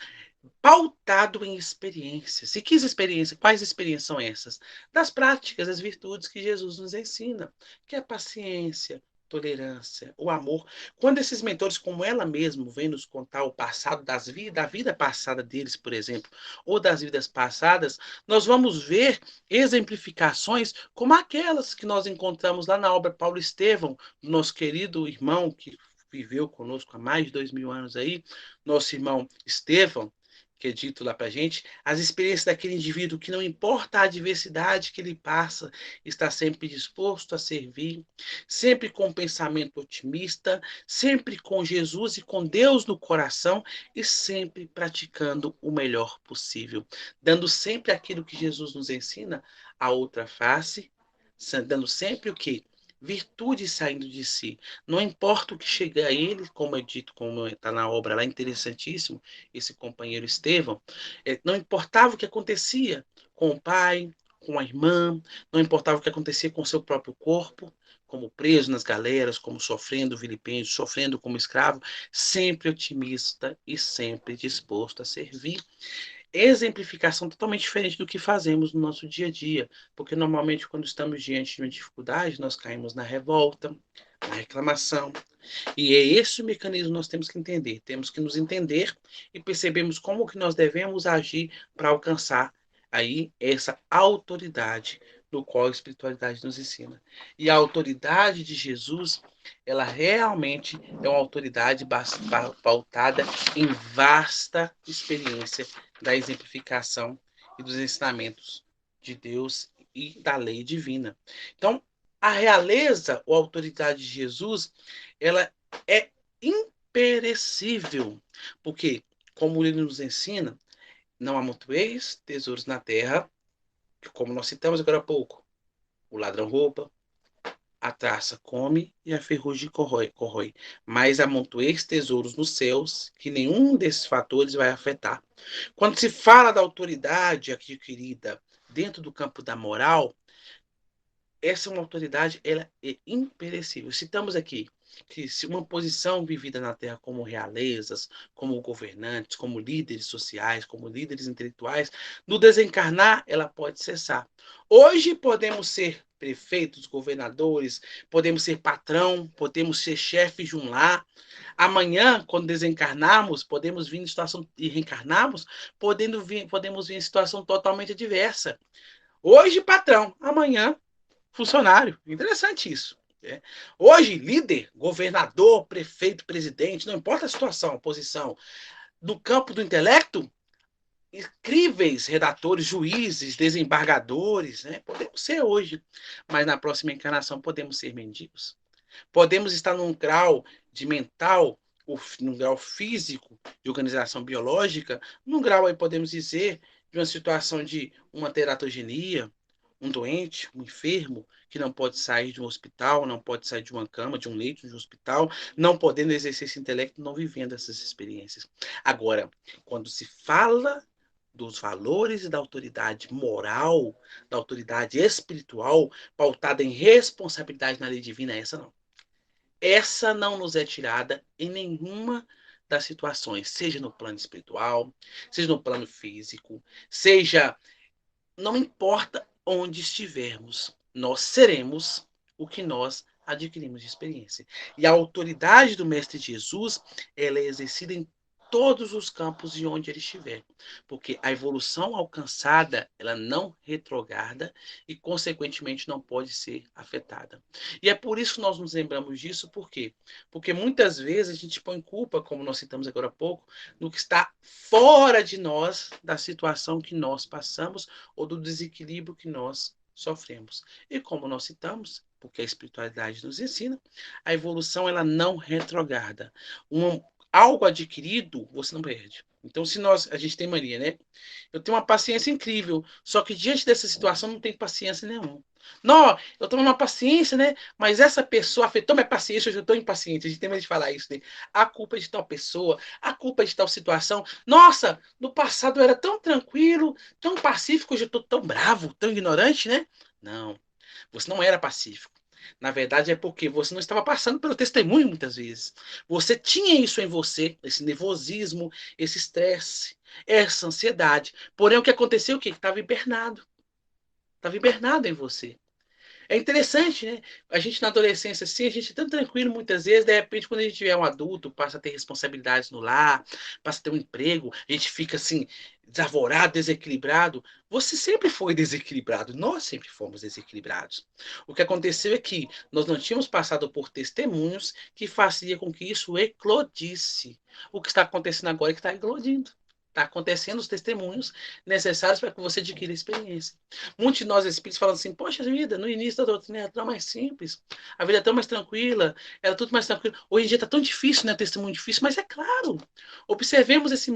pautado em experiências. E que experiências? Quais experiências são essas? Das práticas, das virtudes que Jesus nos ensina, que é a paciência, tolerância, o amor. Quando esses mentores, como ela mesma, vem nos contar o passado da vida passada deles, por exemplo, ou das vidas passadas, nós vamos ver exemplificações como aquelas que nós encontramos lá na obra Paulo Estevão, do nosso querido irmão que viveu conosco há mais de 2000 anos aí, nosso irmão Estevão, que é dito lá para a gente, as experiências daquele indivíduo que não importa a adversidade que ele passa, está sempre disposto a servir, sempre com um pensamento otimista, sempre com Jesus e com Deus no coração e sempre praticando o melhor possível, dando sempre aquilo que Jesus nos ensina, a outra face, dando sempre o que? Virtude saindo de si. Não importa o que chega a ele, como é dito, como está na obra lá, interessantíssimo, esse companheiro Estevão, não importava o que acontecia com o pai, com a irmã, não importava o que acontecia com o seu próprio corpo, como preso nas galeras, como sofrendo vilipêndio, sofrendo como escravo, sempre otimista e sempre disposto a servir. Exemplificação totalmente diferente do que fazemos no nosso dia a dia, porque normalmente quando estamos diante de uma dificuldade, nós caímos na revolta, na reclamação, e é esse o mecanismo que nós temos que entender. Temos que nos entender e percebermos como que nós devemos agir para alcançar aí essa autoridade do qual a espiritualidade nos ensina. E a autoridade de Jesus, ela realmente é uma autoridade pautada em vasta experiência da exemplificação e dos ensinamentos de Deus e da lei divina. Então, a realeza ou a autoridade de Jesus, ela é imperecível, porque, como ele nos ensina, não amontoeis tesouros na terra, como nós citamos agora há pouco, o ladrão rouba, a traça come e a ferrugem corrói. Mas amontoeis tesouros nos céus, que nenhum desses fatores vai afetar. Quando se fala da autoridade adquirida dentro do campo da moral, essa é uma autoridade, ela é imperecível. Citamos aqui que se uma posição vivida na Terra como realezas, como governantes, como líderes sociais, como líderes intelectuais, no desencarnar ela pode cessar. Hoje podemos ser prefeitos, governadores, podemos ser patrão, podemos ser chefes de um lar. Amanhã, quando desencarnarmos, podemos vir em situação e reencarnarmos, podemos vir em situação totalmente adversa. Hoje, patrão, amanhã funcionário. Interessante isso. Né? Hoje, líder, governador, prefeito, presidente, não importa a situação, a posição, no campo do intelecto, incríveis redatores, juízes, desembargadores, né? Podemos ser hoje, mas na próxima encarnação podemos ser mendigos. Podemos estar num grau de mental, num grau físico, de organização biológica, num grau aí podemos dizer de uma situação de uma teratogenia, um doente, um enfermo, que não pode sair de um hospital, não pode sair de uma cama, de um leito de um hospital, não podendo exercer esse intelecto, não vivendo essas experiências. Agora, quando se fala dos valores e da autoridade moral, da autoridade espiritual, pautada em responsabilidade na lei divina, essa não. Essa não nos é tirada em nenhuma das situações, seja no plano espiritual, seja no plano físico, seja não importa onde estivermos, nós seremos o que nós adquirimos de experiência. E a autoridade do Mestre Jesus, ela é exercida em todos os campos de onde ele estiver. Porque a evolução alcançada, ela não retrograda e, consequentemente, não pode ser afetada. E é por isso que nós nos lembramos disso, por quê? Porque muitas vezes a gente põe culpa, como nós citamos agora há pouco, no que está fora de nós, da situação que nós passamos ou do desequilíbrio que nós sofremos. E como nós citamos, porque a espiritualidade nos ensina, a evolução ela não retrograda. Algo adquirido, você não perde. Então, se a gente tem mania, né? Eu tenho uma paciência incrível, só que diante dessa situação não tenho paciência nenhuma. Não, eu tenho uma paciência, né? Mas essa pessoa afetou minha paciência, eu já estou impaciente. A gente tem medo de falar isso, né? A culpa é de tal pessoa, a culpa é de tal situação. Nossa, no passado eu era tão tranquilo, tão pacífico, hoje eu estou tão bravo, tão ignorante, né? Não, você não era pacífico. Na verdade, é porque você não estava passando pelo testemunho muitas vezes. Você tinha isso em você, esse nervosismo, esse estresse, essa ansiedade. Porém, o que aconteceu? O que? Estava hibernado. Estava hibernado em você. É interessante, né? A gente na adolescência, assim, a gente é tão tranquilo muitas vezes, de repente, quando a gente é um adulto, passa a ter responsabilidades no lar, passa a ter um emprego, a gente fica assim, desavorado, desequilibrado. Você sempre foi desequilibrado, nós sempre fomos desequilibrados. O que aconteceu é que nós não tínhamos passado por testemunhos que fazia com que isso eclodisse. O que está acontecendo agora é que está eclodindo. Está acontecendo os testemunhos necessários para que você adquira experiência. Muitos de nós espíritos falam assim, poxa vida, no início da doutrina era tão mais simples, a vida é tão mais tranquila, era tudo mais tranquilo. Hoje em dia está tão difícil, né? Testemunho difícil, mas é claro. Observemos essa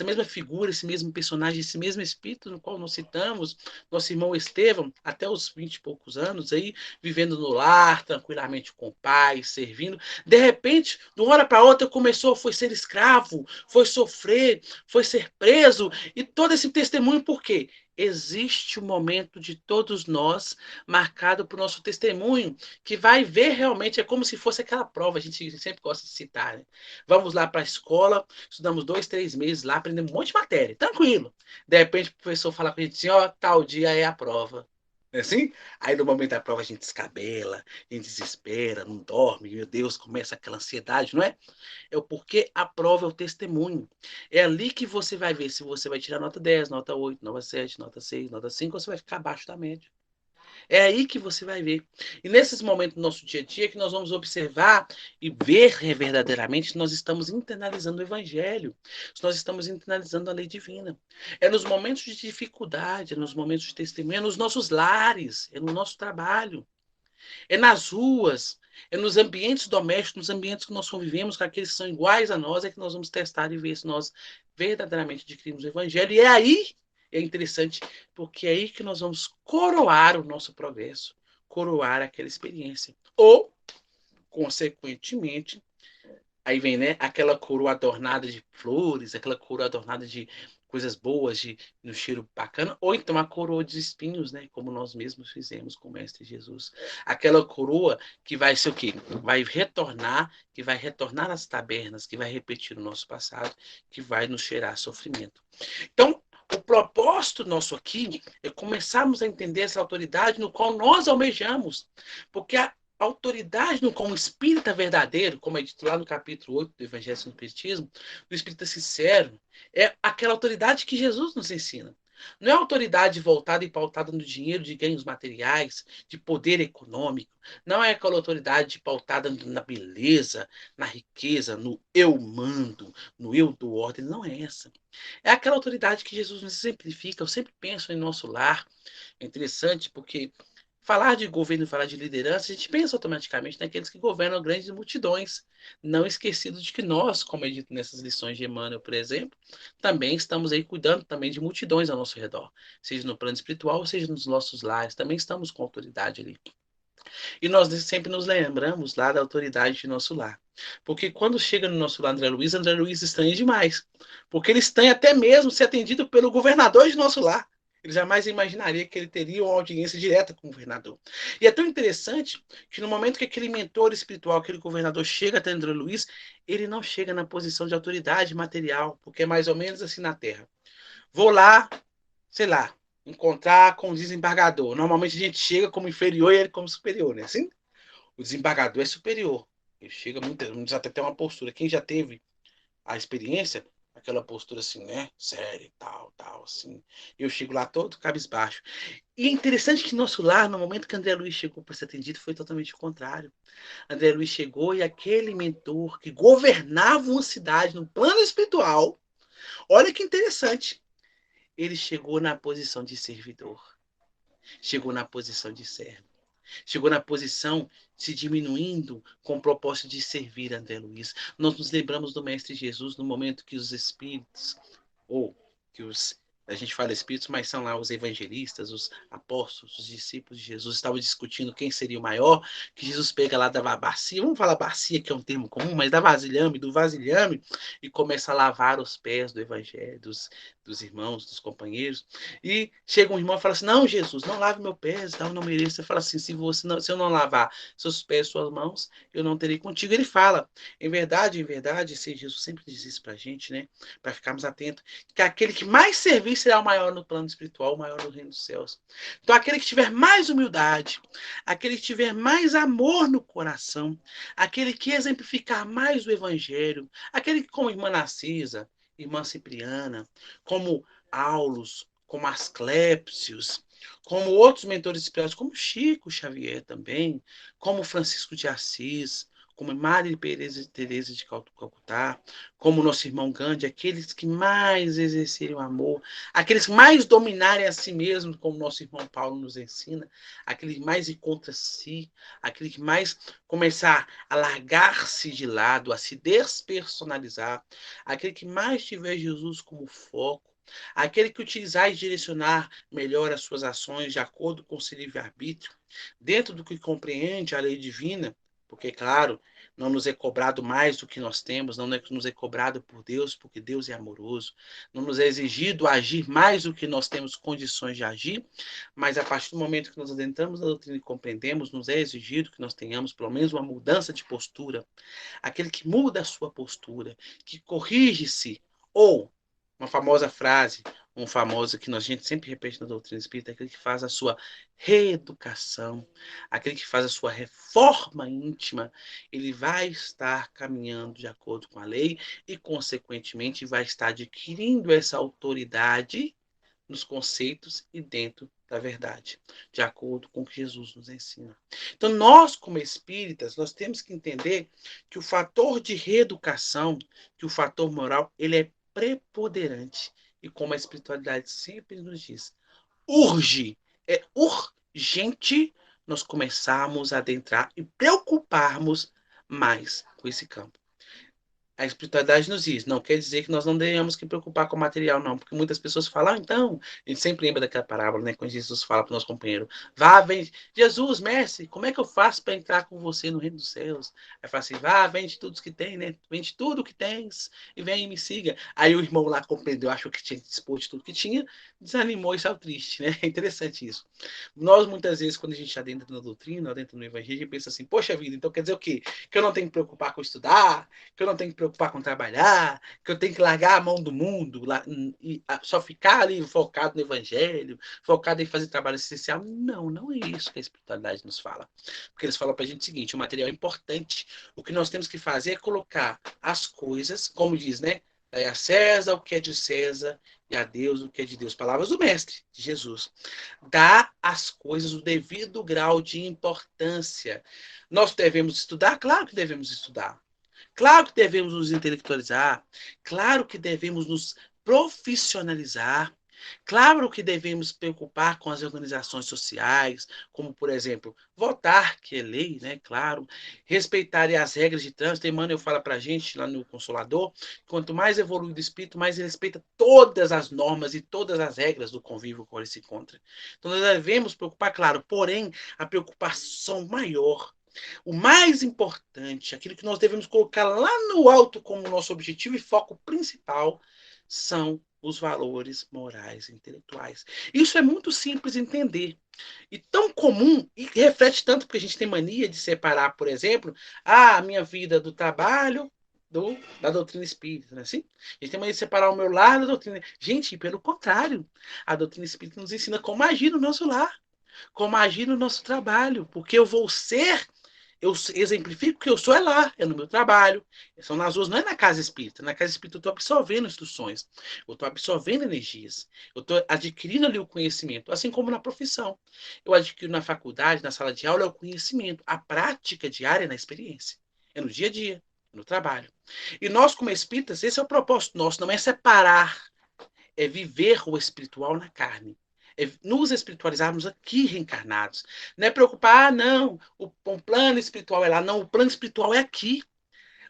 mesma figura, esse mesmo personagem, esse mesmo espírito no qual nós citamos, nosso irmão Estevão, até os 20 e poucos anos aí, vivendo no lar, tranquilamente com o pai, servindo. De repente, de uma hora para outra, foi ser escravo, foi sofrer, foi ser preso, e todo esse testemunho, por quê? Existe um momento de todos nós marcado por nosso testemunho, que vai ver realmente, é como se fosse aquela prova, a gente sempre gosta de citar, né? Vamos lá para a escola, estudamos 2, 3 meses lá, aprendemos um monte de matéria, tranquilo. De repente o professor fala com a gente assim, ó, tal dia é a prova. É assim? Aí no momento da prova a gente descabela, a gente desespera, não dorme, meu Deus, começa aquela ansiedade, não é? É o porquê a prova é o testemunho. É ali que você vai ver se você vai tirar nota 10, nota 8, nota 7, nota 6, nota 5, ou você vai ficar abaixo da média. É aí que você vai ver. E nesses momentos do nosso dia a dia que nós vamos observar e ver verdadeiramente se nós estamos internalizando o evangelho, se nós estamos internalizando a lei divina. É nos momentos de dificuldade, é nos momentos de testemunho, é nos nossos lares, é no nosso trabalho, é nas ruas, é nos ambientes domésticos, nos ambientes que nós convivemos com aqueles que são iguais a nós, é que nós vamos testar e ver se nós verdadeiramente adquirimos o evangelho. E é aí, é interessante, porque é aí que nós vamos coroar o nosso progresso, coroar aquela experiência. Ou, consequentemente, aí vem, né, aquela coroa adornada de flores, aquela coroa adornada de coisas boas, de um cheiro bacana, ou então a coroa de espinhos, né, como nós mesmos fizemos com o Mestre Jesus. Aquela coroa que vai ser o quê? Que vai retornar às tabernas, que vai repetir o nosso passado, que vai nos cheirar sofrimento. Então, o propósito nosso aqui é começarmos a entender essa autoridade no qual nós almejamos, porque a autoridade no como espírita verdadeiro, como é dito lá no capítulo 8 do Evangelho do Espiritismo, do espírita sincero, é aquela autoridade que Jesus nos ensina. Não é autoridade voltada e pautada no dinheiro, de ganhos materiais, de poder econômico. Não é aquela autoridade pautada na beleza, na riqueza, no eu mando, no eu dou ordem. Não é essa. É aquela autoridade que Jesus nos exemplifica. Eu sempre penso em nosso lar. É interessante porque falar de governo, falar de liderança, a gente pensa automaticamente naqueles que governam grandes multidões. Não esquecido de que nós, como é dito nessas lições de Emmanuel, por exemplo, também estamos aí cuidando também de multidões ao nosso redor. Seja no plano espiritual, seja nos nossos lares. Também estamos com autoridade ali. E nós sempre nos lembramos lá da autoridade de nosso lar. Porque quando chega no nosso lar André Luiz estranha demais. Porque ele estranha até mesmo ser atendido pelo governador de nosso lar. Ele jamais imaginaria que ele teria uma audiência direta com o governador. E é tão interessante que no momento que aquele mentor espiritual, aquele governador chega até André Luiz, ele não chega na posição de autoridade material, porque é mais ou menos assim na Terra. Vou lá, sei lá, encontrar com o desembargador. Normalmente a gente chega como inferior e ele como superior, né? Assim, o desembargador é superior. Ele chega muito, até tem uma postura. Quem já teve a experiência, aquela postura assim, né? Séria, tal, assim. Eu chego lá todo cabisbaixo. E é interessante que nosso lar, no momento que André Luiz chegou para ser atendido, foi totalmente o contrário. André Luiz chegou e aquele mentor que governava uma cidade no plano espiritual, olha que interessante, ele chegou na posição de servidor, chegou na posição de servo, chegou na posição se diminuindo com o propósito de servir André Luiz. Nós nos lembramos do Mestre Jesus no momento que os espíritos, ou que os a gente fala espíritos, mas são lá os evangelistas, os apóstolos, os discípulos de Jesus estavam discutindo quem seria o maior, que Jesus pega lá da bacia, vamos falar bacia, que é um termo comum, mas da vasilhame, do vasilhame, e começa a lavar os pés do evangelho, dos irmãos, dos companheiros, e chega um irmão e fala assim, não, Jesus, não lave meu pés, eu não mereço. Você fala assim, se eu não lavar seus pés, suas mãos, eu não terei contigo. Ele fala, em verdade, se Jesus sempre diz isso pra gente, né, para ficarmos atentos, que aquele que mais servir será o maior no plano espiritual, o maior no reino dos céus. Então, aquele que tiver mais humildade, aquele que tiver mais amor no coração, aquele que exemplificar mais o evangelho, aquele que, como irmã Narcisa, irmã Cipriana, como Aulos, como Asclépios, como outros mentores espirituais, como Chico Xavier também, como Francisco de Assis, como Madre Teresa de Calcutá, como nosso irmão Gandhi, aqueles que mais exercerem o amor, aqueles que mais dominarem a si mesmos, como nosso irmão Paulo nos ensina, aquele que mais ir contra si, aquele que mais começar a largar-se de lado, a se despersonalizar, aquele que mais tiver Jesus como foco, aquele que utilizar e direcionar melhor as suas ações de acordo com o seu livre-arbítrio, dentro do que compreende a lei divina, porque, claro, não nos é cobrado mais do que nós temos, não nos é cobrado por Deus, porque Deus é amoroso, não nos é exigido agir mais do que nós temos condições de agir, mas a partir do momento que nós adentramos na doutrina e compreendemos, nos é exigido que nós tenhamos pelo menos uma mudança de postura, aquele que muda a sua postura, que corrige-se, ou uma famosa frase, um famoso que a gente sempre repete na doutrina espírita, aquele que faz a sua reeducação, aquele que faz a sua reforma íntima, ele vai estar caminhando de acordo com a lei e, consequentemente, vai estar adquirindo essa autoridade nos conceitos e dentro da verdade, de acordo com o que Jesus nos ensina. Então, nós, como espíritas, nós temos que entender que o fator de reeducação, que o fator moral, ele é preponderante. E como a espiritualidade sempre nos diz, urge, é urgente nós começarmos a adentrar e preocuparmos mais com esse campo. A espiritualidade nos diz, não quer dizer que nós não tenhamos que preocupar com o material, não, porque muitas pessoas falam, então, a gente sempre lembra daquela parábola, né, quando Jesus fala para o nosso companheiro, vá, vende, Jesus, mestre, como é que eu faço para entrar com você no reino dos céus? Aí fala assim, vá, vende tudo que tem, né, vende tudo que tens e vem e me siga. Aí o irmão lá compreendeu, achou que tinha que dispor de tudo que tinha, desanimou e saiu triste, né, é interessante isso. Nós, muitas vezes, quando a gente adentra na doutrina, adentra no evangelho, a gente pensa assim, poxa vida, então quer dizer o quê? Que eu não tenho que preocupar com estudar, que eu não tenho que preocupar com trabalhar, que eu tenho que largar a mão do mundo e só ficar ali focado no evangelho, focado em fazer trabalho essencial. Não, não é isso que a espiritualidade nos fala. Porque eles falam para a gente o seguinte, o material é importante. O que nós temos que fazer é colocar as coisas, como diz, né? É a César o que é de César e a Deus o que é de Deus. Palavras do Mestre, de Jesus. Dá às coisas o devido grau de importância. Nós devemos estudar? Claro que devemos estudar. Claro que devemos nos intelectualizar, claro que devemos nos profissionalizar, claro que devemos preocupar com as organizações sociais, como, por exemplo, votar, que é lei, né? Claro, respeitar as regras de trânsito. Emmanuel fala para a gente lá no Consolador, quanto mais evolui o espírito, mais ele respeita todas as normas e todas as regras do convívio com ele se encontra. Então, nós devemos preocupar, claro, porém, a preocupação maior, o mais importante, aquilo que nós devemos colocar lá no alto como nosso objetivo e foco principal, são os valores morais e intelectuais. Isso é muito simples de entender. E tão comum, e reflete tanto porque a gente tem mania de separar, por exemplo, a minha vida do trabalho da doutrina espírita, não é assim? A gente tem mania de separar o meu lar da doutrina. Gente, pelo contrário, a doutrina espírita nos ensina como agir no nosso lar, como agir no nosso trabalho, porque eu vou ser eu exemplifico que eu sou lá, é no meu trabalho, são nas ruas, não é na casa espírita. Na casa espírita eu estou absorvendo instruções, eu estou absorvendo energias, eu estou adquirindo ali o conhecimento, assim como na profissão. Eu adquiro na faculdade, na sala de aula, é o conhecimento, a prática diária na experiência. É no dia a dia, no trabalho. E nós, como espíritas, esse é o propósito nosso, não é separar, é viver o espiritual na carne. É nos espiritualizarmos aqui reencarnados. Não é preocupar, não, o plano espiritual é lá. Não, o plano espiritual é aqui.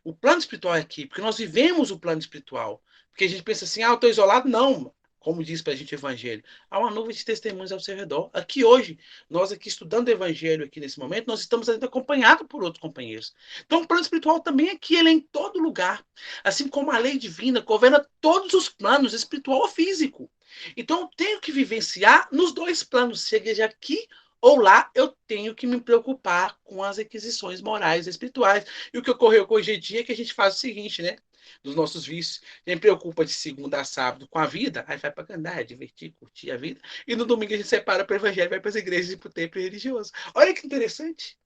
O plano espiritual é aqui, porque nós vivemos o plano espiritual. Porque a gente pensa assim, eu estou isolado. Não, como diz para a gente o Evangelho. Há uma nuvem de testemunhos ao seu redor. Aqui hoje, nós aqui estudando o Evangelho aqui nesse momento, nós estamos ainda acompanhados por outros companheiros. Então o plano espiritual também é aqui, ele é em todo lugar. Assim como a lei divina governa todos os planos, espiritual ou físico. Então eu tenho que vivenciar nos dois planos, seja aqui ou lá, eu tenho que me preocupar com as requisições morais e espirituais. E o que ocorreu com hoje em dia é que a gente faz o seguinte, né? Dos nossos vícios. A gente preocupa de segunda a sábado com a vida, aí vai para cantar, divertir, curtir a vida. E no domingo a gente separa para o evangelho, vai para as igrejas e para o templo religioso. Olha que interessante.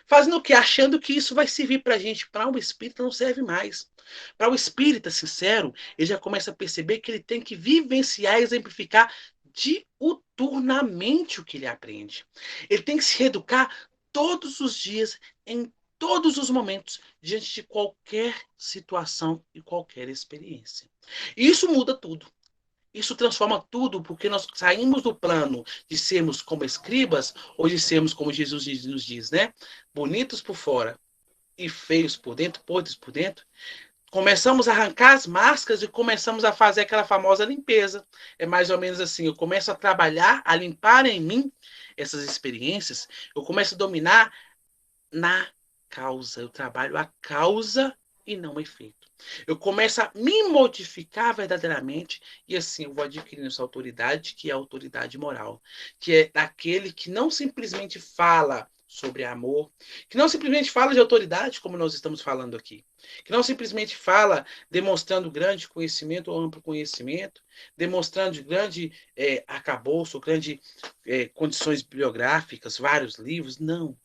Fazendo o quê? Achando que isso vai servir para a gente. Para o espírita não serve mais. Para o espírita sincero, ele já começa a perceber que ele tem que vivenciar e exemplificar diuturnamente o que ele aprende. Ele tem que se reeducar todos os dias, em todos os momentos, diante de qualquer situação e qualquer experiência. E isso muda tudo. Isso transforma tudo, porque nós saímos do plano de sermos como escribas, ou de sermos como Jesus nos diz, né? Bonitos por fora e feios por dentro, podres por dentro. Começamos a arrancar as máscaras e começamos a fazer aquela famosa limpeza. É mais ou menos assim, eu começo a trabalhar, a limpar em mim essas experiências, eu começo a dominar na causa. Eu trabalho a causa e não o efeito. Eu começo a me modificar verdadeiramente e assim eu vou adquirindo essa autoridade, que é a autoridade moral, que é daquele que não simplesmente fala sobre amor, que não simplesmente fala de autoridade, como nós estamos falando aqui, que não simplesmente fala demonstrando grande conhecimento ou amplo conhecimento, demonstrando grande arcabouço, grande condições bibliográficas, vários livros, não.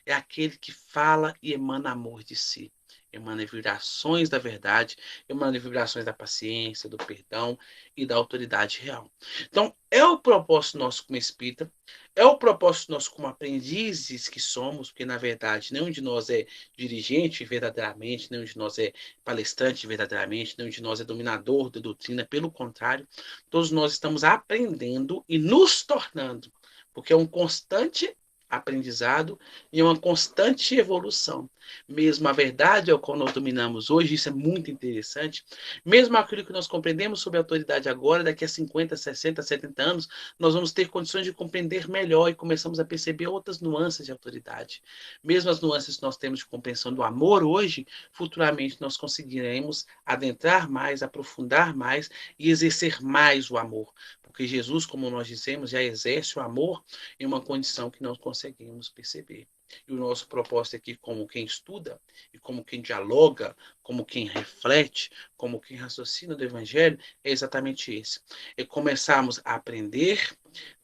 É aquele que fala e emana amor de si. Emana vibrações da verdade, emana vibrações da paciência, do perdão e da autoridade real. Então, é o propósito nosso como espírita, é o propósito nosso como aprendizes que somos, porque, na verdade, nenhum de nós é dirigente verdadeiramente, nenhum de nós é palestrante verdadeiramente, nenhum de nós é dominador da doutrina, pelo contrário, todos nós estamos aprendendo e nos tornando, porque é um constante aprendizado e uma constante evolução. Mesmo a verdade ao qual nós dominamos hoje, isso é muito interessante, mesmo aquilo que nós compreendemos sobre a autoridade agora, daqui a 50, 60, 70 anos, nós vamos ter condições de compreender melhor e começamos a perceber outras nuances de autoridade. Mesmo as nuances que nós temos de compreensão do amor hoje, futuramente nós conseguiremos adentrar mais, aprofundar mais e exercer mais o amor. Porque Jesus, como nós dizemos, já exerce o amor em uma condição que não conseguimos perceber. E o nosso propósito aqui, como quem estuda, e como quem dialoga, como quem reflete, como quem raciocina do Evangelho, é exatamente esse. É começarmos a aprender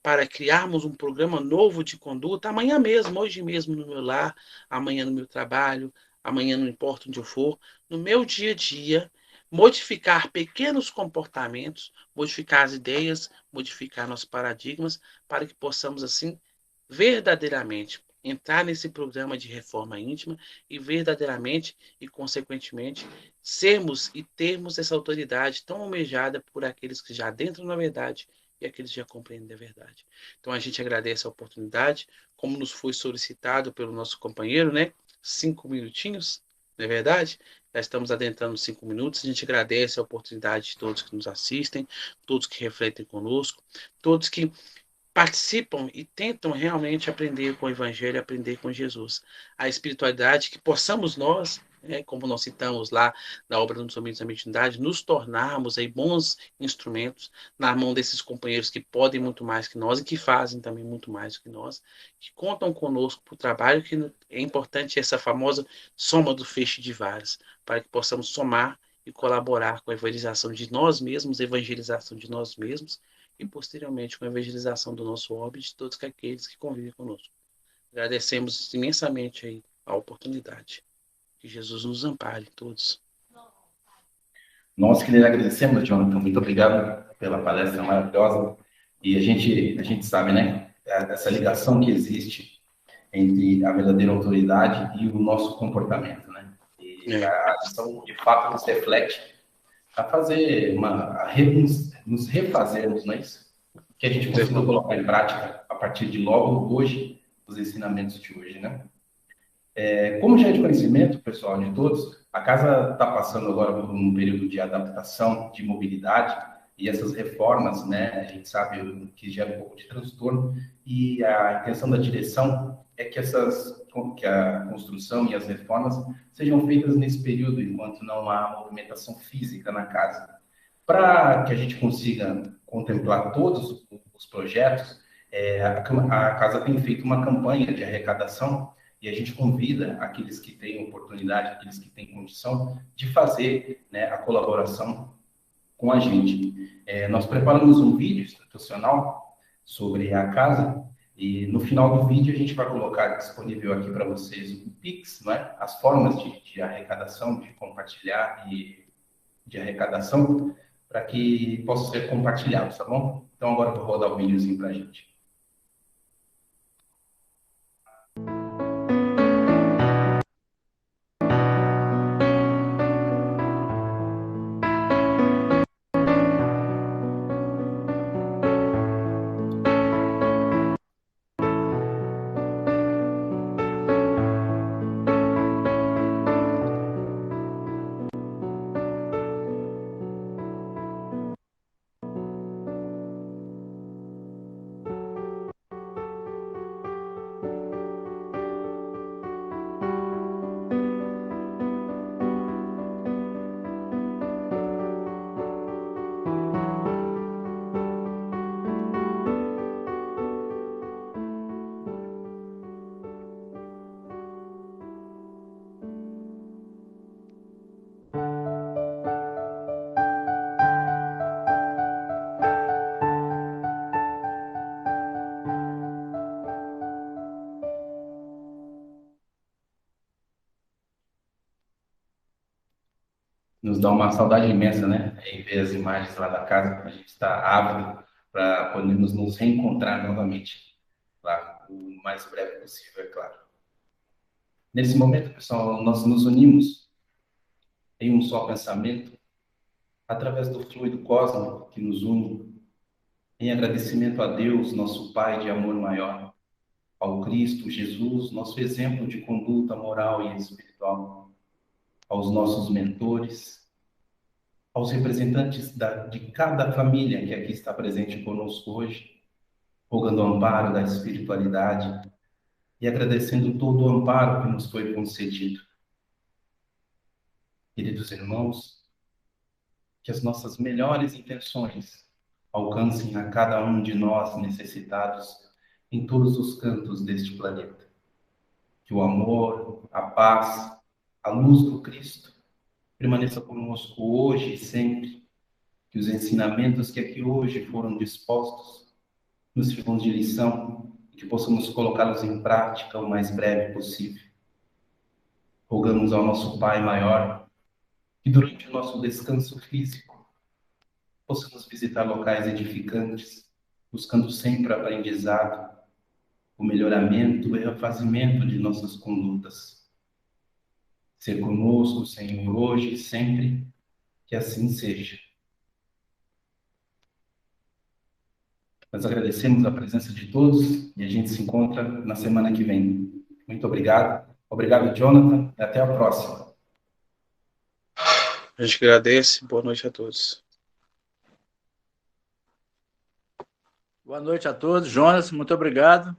para criarmos um programa novo de conduta, amanhã mesmo, hoje mesmo no meu lar, amanhã no meu trabalho, amanhã não importa onde eu for, no meu dia a dia, modificar pequenos comportamentos, modificar as ideias, modificar nossos paradigmas, para que possamos, assim, verdadeiramente entrar nesse programa de reforma íntima e verdadeiramente e consequentemente sermos e termos essa autoridade tão almejada por aqueles que já adentram na verdade e aqueles que já compreendem a verdade. Então a gente agradece a oportunidade, como nos foi solicitado pelo nosso companheiro, né? 5 minutinhos, não é verdade? Já estamos adentrando 5 minutos. A gente agradece a oportunidade de todos que nos assistem, todos que refletem conosco, todos que participam e tentam realmente aprender com o Evangelho, aprender com Jesus. A espiritualidade, que possamos nós, como nós citamos lá na obra dos Domínios da Mediunidade, nos tornarmos aí bons instrumentos na mão desses companheiros que podem muito mais que nós e que fazem também muito mais do que nós, que contam conosco para o trabalho, que é importante essa famosa soma do feixe de varas, para que possamos somar e colaborar com a evangelização de nós mesmos, evangelização de nós mesmos, e posteriormente com a evangelização do nosso orbe e de todos aqueles que convivem conosco. Agradecemos imensamente aí a oportunidade. Que Jesus nos ampare todos. Nós que lhe agradecemos, Jonathan. Muito obrigado pela palestra maravilhosa. E a gente sabe, né, essa ligação que existe entre a verdadeira autoridade e o nosso comportamento, né? E a lição, de fato, nos reflete a fazer nos refazermos, não é isso? Que a gente consiga colocar em prática a partir de logo hoje os ensinamentos de hoje, né? Como já é de conhecimento, pessoal, de todos, a casa está passando agora por um período de adaptação, de mobilidade, e essas reformas, né, a gente sabe que gera um pouco de transtorno, e a intenção da direção é que que a construção e as reformas sejam feitas nesse período, enquanto não há movimentação física na casa. Para que a gente consiga contemplar todos os projetos, a casa tem feito uma campanha de arrecadação e a gente convida aqueles que têm oportunidade, aqueles que têm condição de fazer, né, a colaboração com a gente. Nós preparamos um vídeo institucional sobre a casa e no final do vídeo a gente vai colocar disponível aqui para vocês o Pix, né, as formas de arrecadação, de compartilhar e de arrecadação para que possam ser compartilhados, tá bom? Então agora eu vou rodar o videozinho para a gente. Nos dá uma saudade imensa, né? Em ver as imagens lá da casa, a gente está ávido para podermos nos reencontrar novamente lá, o mais breve possível, é claro. Nesse momento, pessoal, nós nos unimos em um só pensamento, através do fluido cósmico que nos une, em agradecimento a Deus, nosso Pai de amor maior, ao Cristo Jesus, nosso exemplo de conduta moral e espiritual, aos nossos mentores, aos representantes de cada família que aqui está presente conosco hoje, rogando o amparo da espiritualidade e agradecendo todo o amparo que nos foi concedido. Queridos irmãos, que as nossas melhores intenções alcancem a cada um de nós necessitados em todos os cantos deste planeta. Que o amor, a paz, a luz do Cristo permaneça conosco hoje e sempre. Que os ensinamentos que aqui hoje foram dispostos nos sirvam de lição e que possamos colocá-los em prática o mais breve possível. Rogamos ao nosso Pai maior que durante o nosso descanso físico possamos visitar locais edificantes, buscando sempre o aprendizado, o melhoramento e o refazimento de nossas condutas. Ser conosco, Senhor, hoje e sempre, que assim seja. Nós agradecemos a presença de todos e a gente se encontra na semana que vem. Muito obrigado. Obrigado, Jonathan, e até a próxima. A gente agradece. Boa noite a todos. Boa noite a todos. Jonas, muito obrigado.